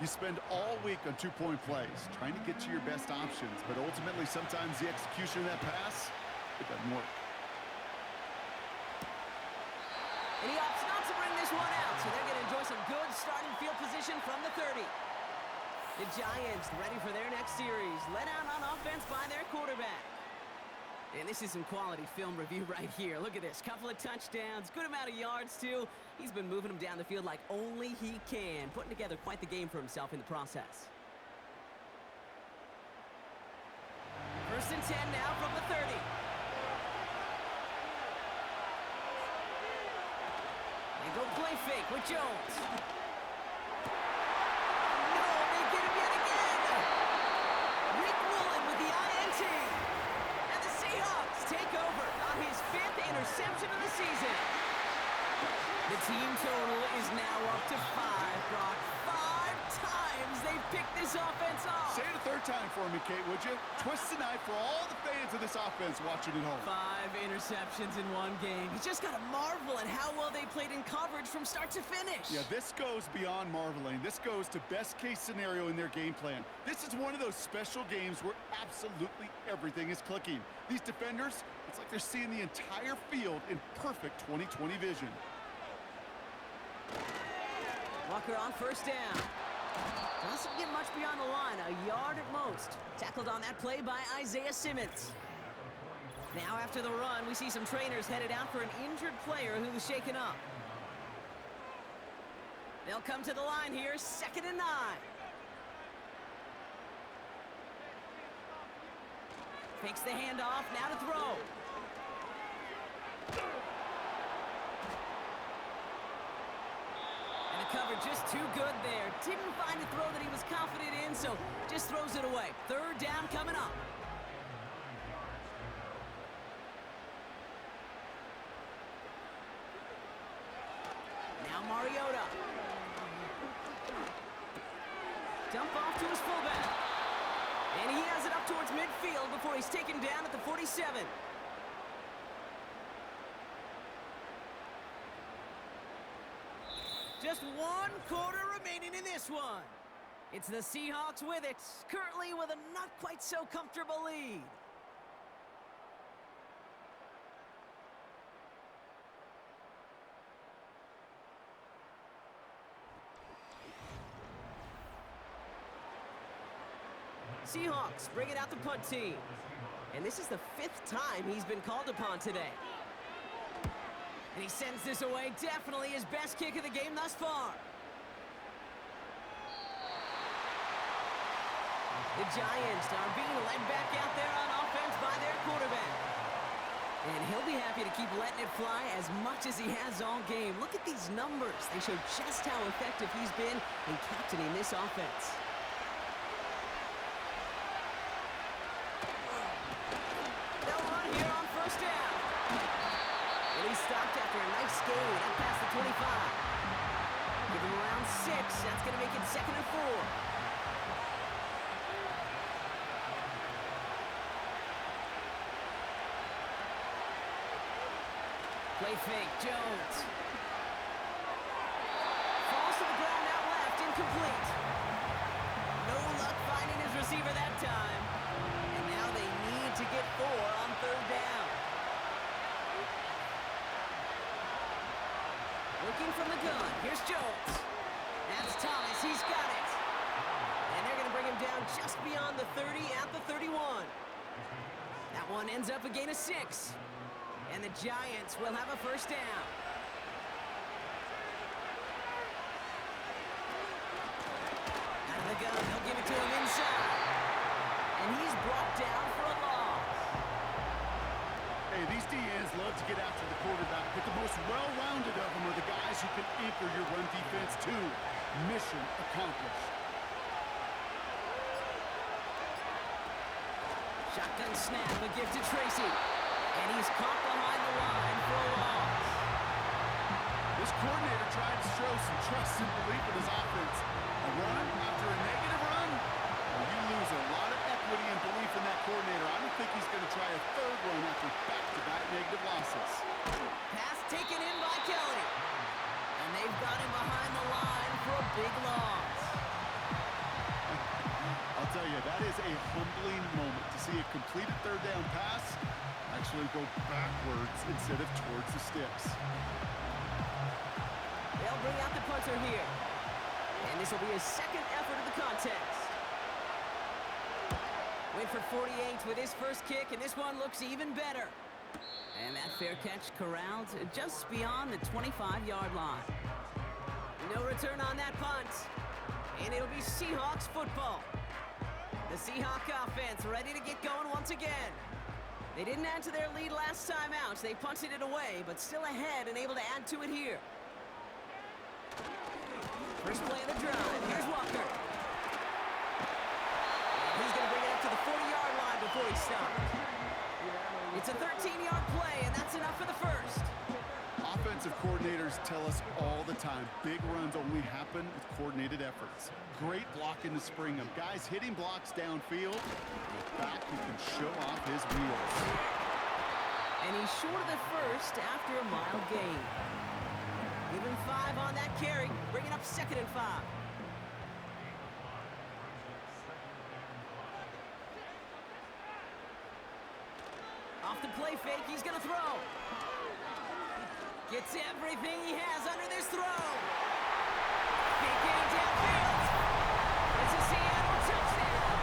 You spend all week on 2-point plays, trying to get to your best options, but ultimately sometimes the execution of that pass, it doesn't work. And he opts not to bring this one out, so they're going to enjoy some good starting field position from the 30. The Giants ready for their next series, led out on offense by their quarterback. And this is some quality film review right here. Look at this. Couple of touchdowns, good amount of yards, too. He's been moving them down the field like only he can, putting together quite the game for himself in the process. 1st and 10 now from the 30. They go play fake with Jones. No, they get him yet again. Rick Woolen with the INT. And the Seahawks take over on his 5th interception of the season. The team total is now up to 5, Brock. 5 times they've picked this offense off. Say it a 3rd time for me, Kate, would you? Twist the knife for all the fans of this offense watching at home. 5 interceptions in one game. You just got to marvel at how well they played in coverage from start to finish. Yeah, this goes beyond marveling. This goes to best case scenario in their game plan. This is one of those special games where absolutely everything is clicking. These defenders, it's like they're seeing the entire field in perfect 20/20 vision. Walker on 1st down. Doesn't get much beyond the line, a yard at most. Tackled on that play by Isaiah Simmons. Now after the run, we see some trainers headed out for an injured player who was shaken up. They'll come to the line here, 2nd and 9. Fakes the handoff, now to throw. And the cover just too good there. Didn't find a throw that he was confident in, so just throws it away. 3rd down coming up. Mariota. Dump off to his fullback. And he has it up towards midfield before he's taken down at the 47. Just 1 quarter remaining in this one. It's the Seahawks with it, currently with a not quite so comfortable lead. Seahawks bring it out the punt team. And this is the 5th time he's been called upon today. And he sends this away, definitely his best kick of the game thus far. The Giants are being led back out there on offense by their quarterback. And he'll be happy to keep letting it fly as much as he has all game. Look at these numbers. They show just how effective he's been in captaining this offense. They'll run here on first down. And he's stopped after a nice gain up past the 25. Give him around 6. That's going to make it 2nd and 4. Play fake, Jones. Falls to the ground out left, incomplete. No luck finding his receiver that time. And now they need to get 4 on 3rd down. Looking from the gun, here's Jones. That's Thomas, he's got it. And they're going to bring him down just beyond the 30 at the 31. That one ends up a gain of 6. And the Giants will have a first down. Out of the gun, they'll give it to him inside. And he's brought down for a loss. Hey, these DNs love to get after the quarterback, but the most well-rounded of them are the guys who can anchor your run defense too. Mission accomplished. Shotgun snap, a gift to Tracy. And he's caught behind the line for a loss. This coordinator tried to show some trust and belief in his offense. A run after a negative run? Well, you lose a lot of equity and belief in that coordinator. I don't think he's going to try a 3rd run after back-to-back negative losses. Pass taken in by Kelly. And they've got him behind the line for a big loss. I'll tell you, that is a humbling moment to see a completed 3rd down pass actually go backwards instead of towards the sticks. They'll bring out the punter here. And this will be his 2nd effort of the contest. Went for 48 with his first kick, and this one looks even better. And that fair catch corralled just beyond the 25-yard line. No return on that punt. And it'll be Seahawks football. The Seahawk offense ready to get going once again. They didn't add to their lead last time out. They punted it away, but still ahead and able to add to it here. First play of the drive. Here's Walker. And he's going to bring it up to the 40-yard line before he stops. It's a 13-yard play, and that's enough for the first. Offensive coordinators tell us all the time, big runs only happen with coordinated efforts. Great block in the spring of guys hitting blocks downfield. With back who can show off his wheels. And he's short of the first after a mile gain. Give him 5 on that carry. Bring it up 2nd and 5. Off the play fake, he's going to throw. Gets everything he has under this throw. Big game downfield. It's a Seattle touchdown.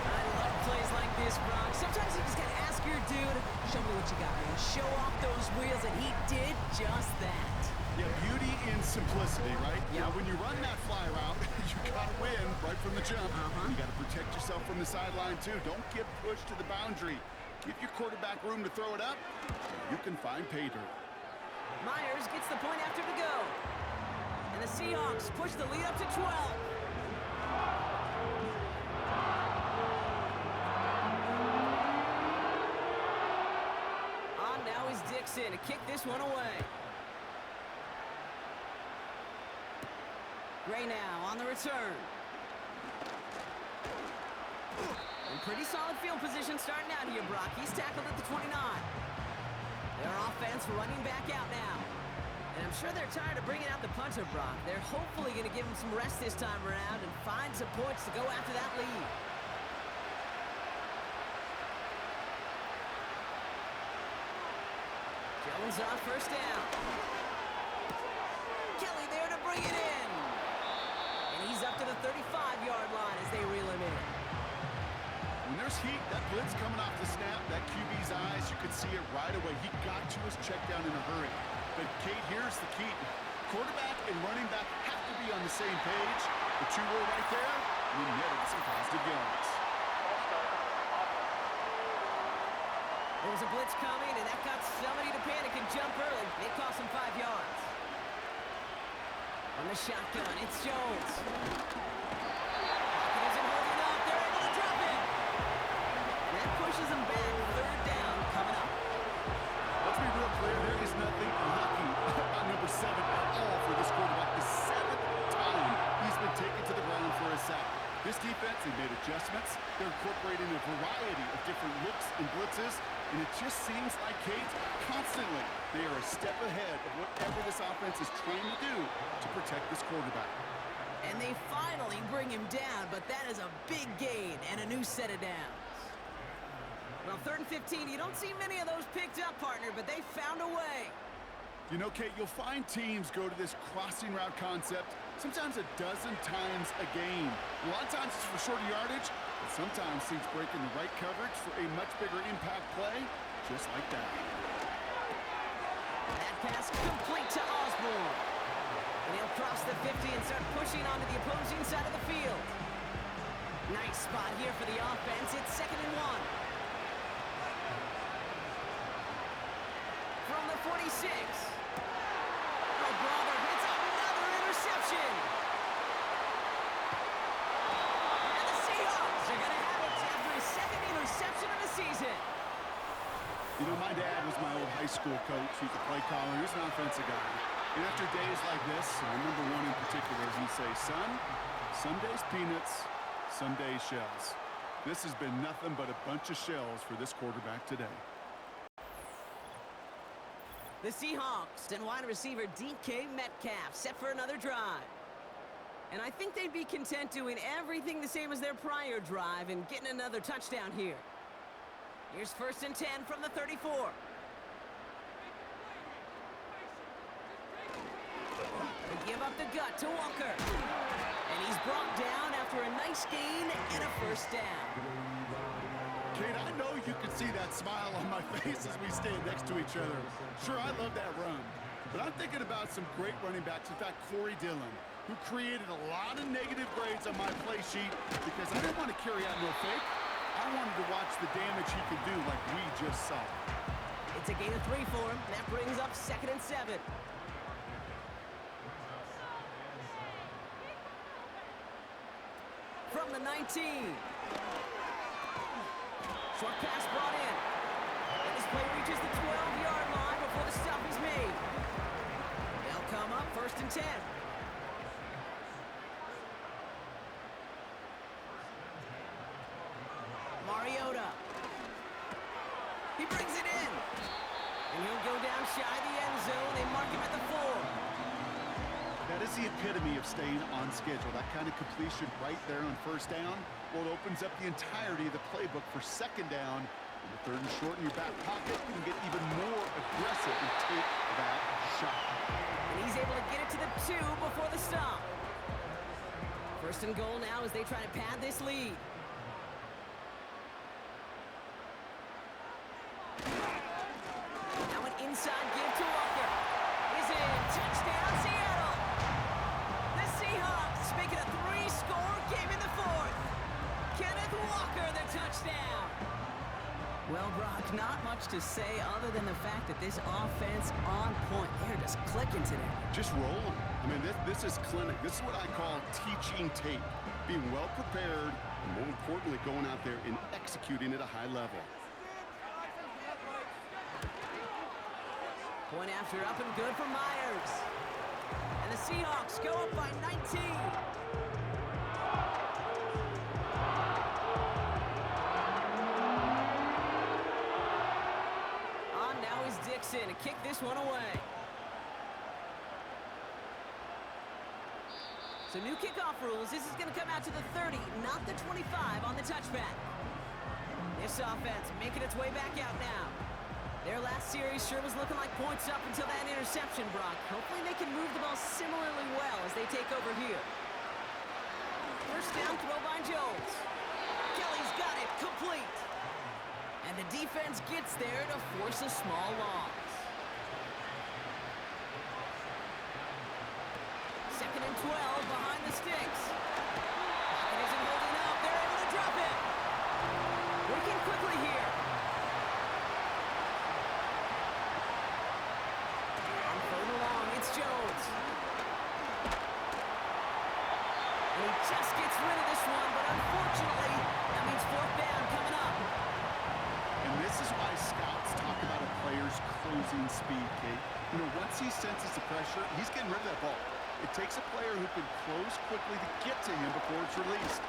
I love plays like this, Brock. Sometimes you just got to ask your dude, show me what you got, man. Show off those wheels, and he did just that. Yeah, beauty in simplicity, right? Yeah. Now, when you run that fly route, you got to win right from the jump. You got to protect yourself from the sideline, too. Don't get pushed to the boundary. Give your quarterback room to throw it up. You can find pay dirt. Myers gets the point after the go. And the Seahawks push the lead up to 12. On now is Dixon to kick this one away. Gray now on the return. And pretty solid field position starting out here, Brock. He's tackled at the 29. Their offense running back out now. And I'm sure they're tired of bringing out the punter, Brock. They're hopefully going to give him some rest this time around and find some points to go after that lead. Jones on first down. Kelly there to bring it in. And he's up to the 35-yard line as they reel him in. When there's heat, that blitz coming off the snap, that QB's eyes, you could see it right away. He got to his check down in a hurry. But, Kate, here's the key. Quarterback and running back have to be on the same page. The two were right there, and we netted some positive yards. There was a blitz coming, and that got somebody to panic and jump early. It cost him 5 yards. On the shotgun, it's Jones. Pocket isn't holding up. They're able to drop it. And that pushes him back. Third down coming up. Let's be real clear. There is nothing lucky about number 7 at all for this quarterback. The 7th time he's been taken to the ground for a sack. This defense, they made adjustments. They're incorporating a variety of different looks and blitzes. And it just seems like, Kate, constantly they are a step ahead of whatever this offense is trying to do to protect this quarterback. And they finally bring him down, but that is a big gain and a new set of downs. Well, 3rd and 15, you don't see many of those picked up, partner, but they found a way. You know, Kate, you'll find teams go to this crossing route concept sometimes a dozen times a game. A lot of times it's for shorter yardage, but sometimes teams break in the right coverage for a much bigger impact play, just like that. That pass complete to Osborne. And he'll cross the 50 and start pushing onto the opposing side of the field. Nice spot here for the offense. It's 2nd and 1. From the 46. My brother hits another interception. And the Seahawks are going to have it after his 2nd interception of the season. You know, my dad was my old high school coach. He's a play caller. He was an offensive guy. And after days like this, I remember one in particular, he'd say, son, some days peanuts, some days shells. This has been nothing but a bunch of shells for this quarterback today. The Seahawks and wide receiver DK Metcalf set for another drive. And I think they'd be content doing everything the same as their prior drive and getting another touchdown here. Here's 1st and 10 from the 34. They give up the gut to Walker. And he's brought down after a nice gain and a 1st down. Kate, I know you can see that smile on my face as we stand next to each other. Sure, I love that run. But I'm thinking about some great running backs. In fact, Corey Dillon, who created a lot of negative grades on my play sheet because I didn't want to carry out no fake. I wanted to watch the damage he could do like we just saw. It's a gain of 3 for him. That brings up 2nd and 7. From the 19. Short pass brought in. And this play reaches the 12-yard line before the stop is made. They'll come up 1st and 10. Mariota. He brings it in. And he'll go down shy of the end zone. They mark him at the 4. That is the epitome of staying on schedule. That kind of completion right there on 1st down. Well, it opens up the entirety of the playbook for 2nd down. In the 3rd and short in your back pocket, you can get even more aggressive and take that shot. And he's able to get it to the 2 before the stop. 1st and goal now as they try to pad this lead. Now an inside give to Walker. Is in. Touchdown, Seattle. The Seahawks make it a 3-score game in the 4th. Kenneth Walker, the touchdown. Well, Brock, not much to say other than the fact that this offense on point. They're just clicking today. Just rolling. I mean, this is clinic. This is what I call teaching tape. Being well prepared, and more importantly, going out there and executing at a high level. Point after up and good for Myers. And the Seahawks go up by 19. On now is Dixon to kick this one away. So new kickoff rules. This is going to come out to the 30, not the 25 on the touchback. This offense making its way back out now. Their last series sure was looking like points up until that interception, Brock. Hopefully they can move the ball similarly well as they take over here. First down throw by Jones. Kelly's got it, complete. And the defense gets there to force a small loss. Second and 12 behind the sticks. Pocket isn't holding up. They're able to drop it. Working quickly here. And further along, it's Jones. And he just gets rid of this one, but unfortunately, that means fourth down coming up. And this is why scouts talk about a player's closing speed, Kate. You know, once he senses the pressure, he's getting rid of that ball. It takes a player who can close quickly to get to him before it's released.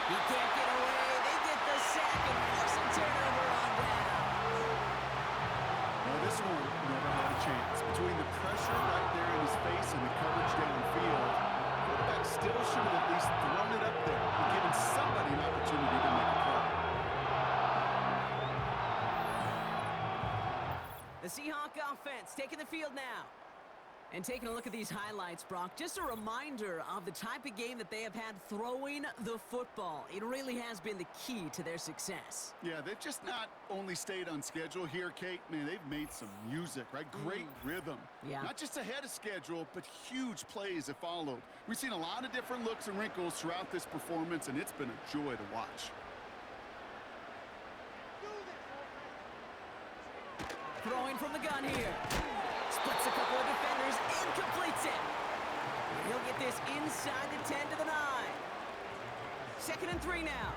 He can't get away. They get the sack and force a turnover on down. Now this one never had a chance. Between the pressure right there in his face and the coverage downfield, quarterback still should have at least thrown it up there and given somebody an opportunity to make a play. The Seahawk offense taking the field now. And taking a look at these highlights, Brock, just a reminder of the type of game that they have had throwing the football. It really has been the key to their success. Yeah, they've just not only stayed on schedule here, Kate. Man, they've made some music, right? Great rhythm. Yeah. Not just ahead of schedule, but huge plays have followed. We've seen a lot of different looks and wrinkles throughout this performance, and it's been a joy to watch. Throwing from the gun here. Splits a couple of defenders and completes it. And he'll get this inside the 10 to the 9. Second and 3 now.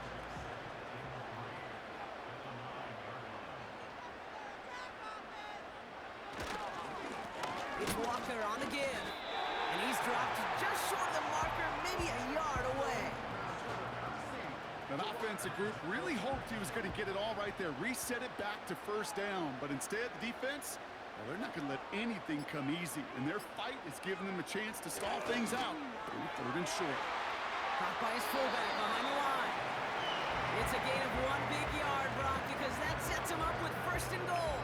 It's Walker on the give. And he's dropped just short of the marker, maybe a yard away. That offensive group really hoped he was going to get it all right there, reset it back to first down. But instead, the defense, well, they're not going to let anything come easy. And their fight is giving them a chance to stall things out in third and short. Caught by his fullback behind the line. It's a gain of 1 big yard, Brock, because that sets him up with first and goal.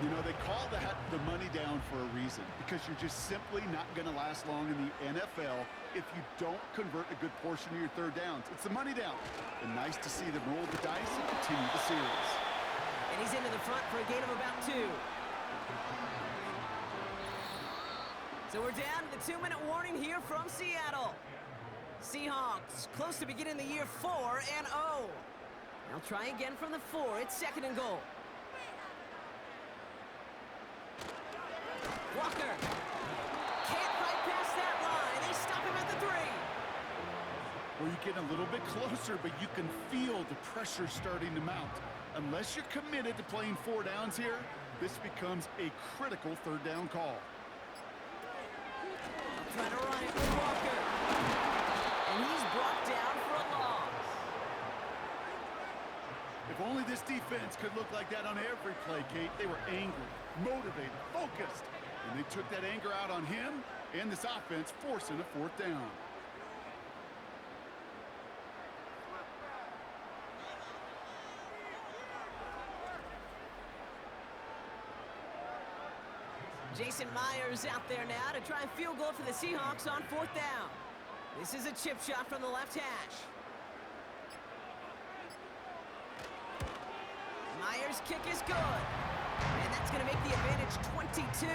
You know, they call that the money down for a reason, because you're just simply not going to last long in the NFL if you don't convert a good portion of your third downs. It's the money down. And nice to see them roll the dice and continue the series. And he's into the front for a gain of about 2. So we're down to the 2-minute warning here from Seattle. Seahawks close to beginning the year 4-0. They'll try again from the 4. It's second and goal. Walker can't fight past that line. They stop him at the 3. Well, you get a little bit closer, but you can feel the pressure starting to mount. Unless you're committed to playing 4 downs here, this becomes a critical third down call. Trying to run it with Walker. And he's brought down for a loss. If only this defense could look like that on every play, Kate. They were angry, motivated, focused. And they took that anger out on him and this offense, forcing a 4th down. Jason Myers out there now to try and field goal for the Seahawks on 4th down. This is a chip shot from the left hash. Myers' kick is good. And that's going to make the advantage 22.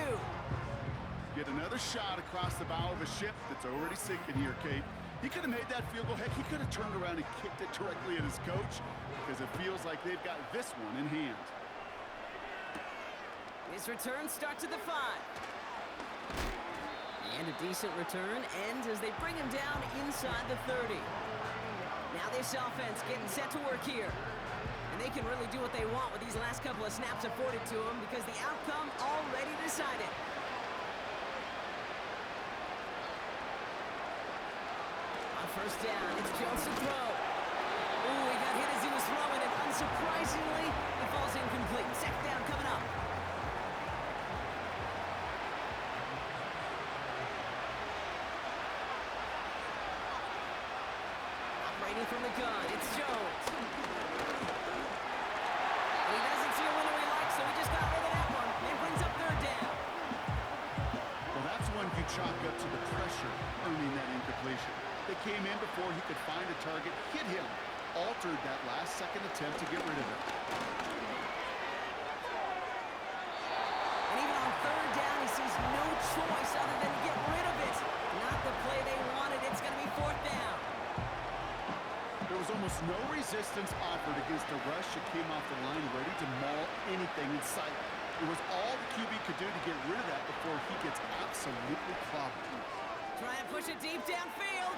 Get another shot across the bow of a ship that's already sinking here, Kate. He could have made that field goal. Heck, he could have turned around and kicked it directly at his coach, because it feels like they've got this one in hand. His return starts at the 5. And a decent return ends as they bring him down inside the 30. Now this offense getting set to work here. And they can really do what they want with these last couple of snaps afforded to them because the outcome already decided. first down. It's Jones to throw. Ooh, he got hit as he was throwing, and unsurprisingly, it falls incomplete. Second down coming up. Operating from the gun, it's Jones. He doesn't see a winner he likes, so he just got rid of that one. And brings up third down. Well, that's one you chalk up to the pressure earning that incompletion. They came in before he could find a target, hit him, altered that last-second attempt to get rid of it. And even on third down, he sees no choice other than to get rid of it. Not the play they wanted. It's going to be fourth down. There was almost no resistance offered against a rush that came off the line ready to maul anything in sight. It was all the QB could do to get rid of that before he gets absolutely clobbered. Try and push it deep downfield.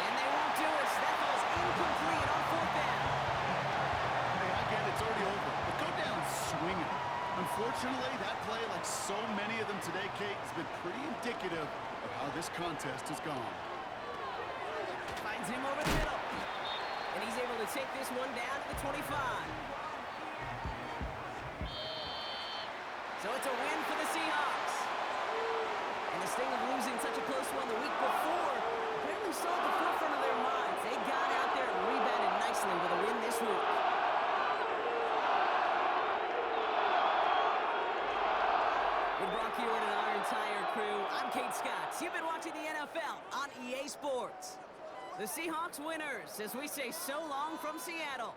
And they won't do it. That ball's incomplete on fourth down. Hey, I get it. It's already over. But go down swinging. Unfortunately, that play, like so many of them today, Kate, has been pretty indicative of how this contest has gone. Finds him over the middle. And he's able to take this one down to the 25. So it's a win for the Seahawks. And the sting of losing such a close one the week before apparently still at the forefront of their minds. They got out there and rebounded nicely with a win this week. With Brock Hewitt and our entire crew, I'm Kate Scott. You've been watching the NFL on EA Sports. The Seahawks winners as we say so long from Seattle.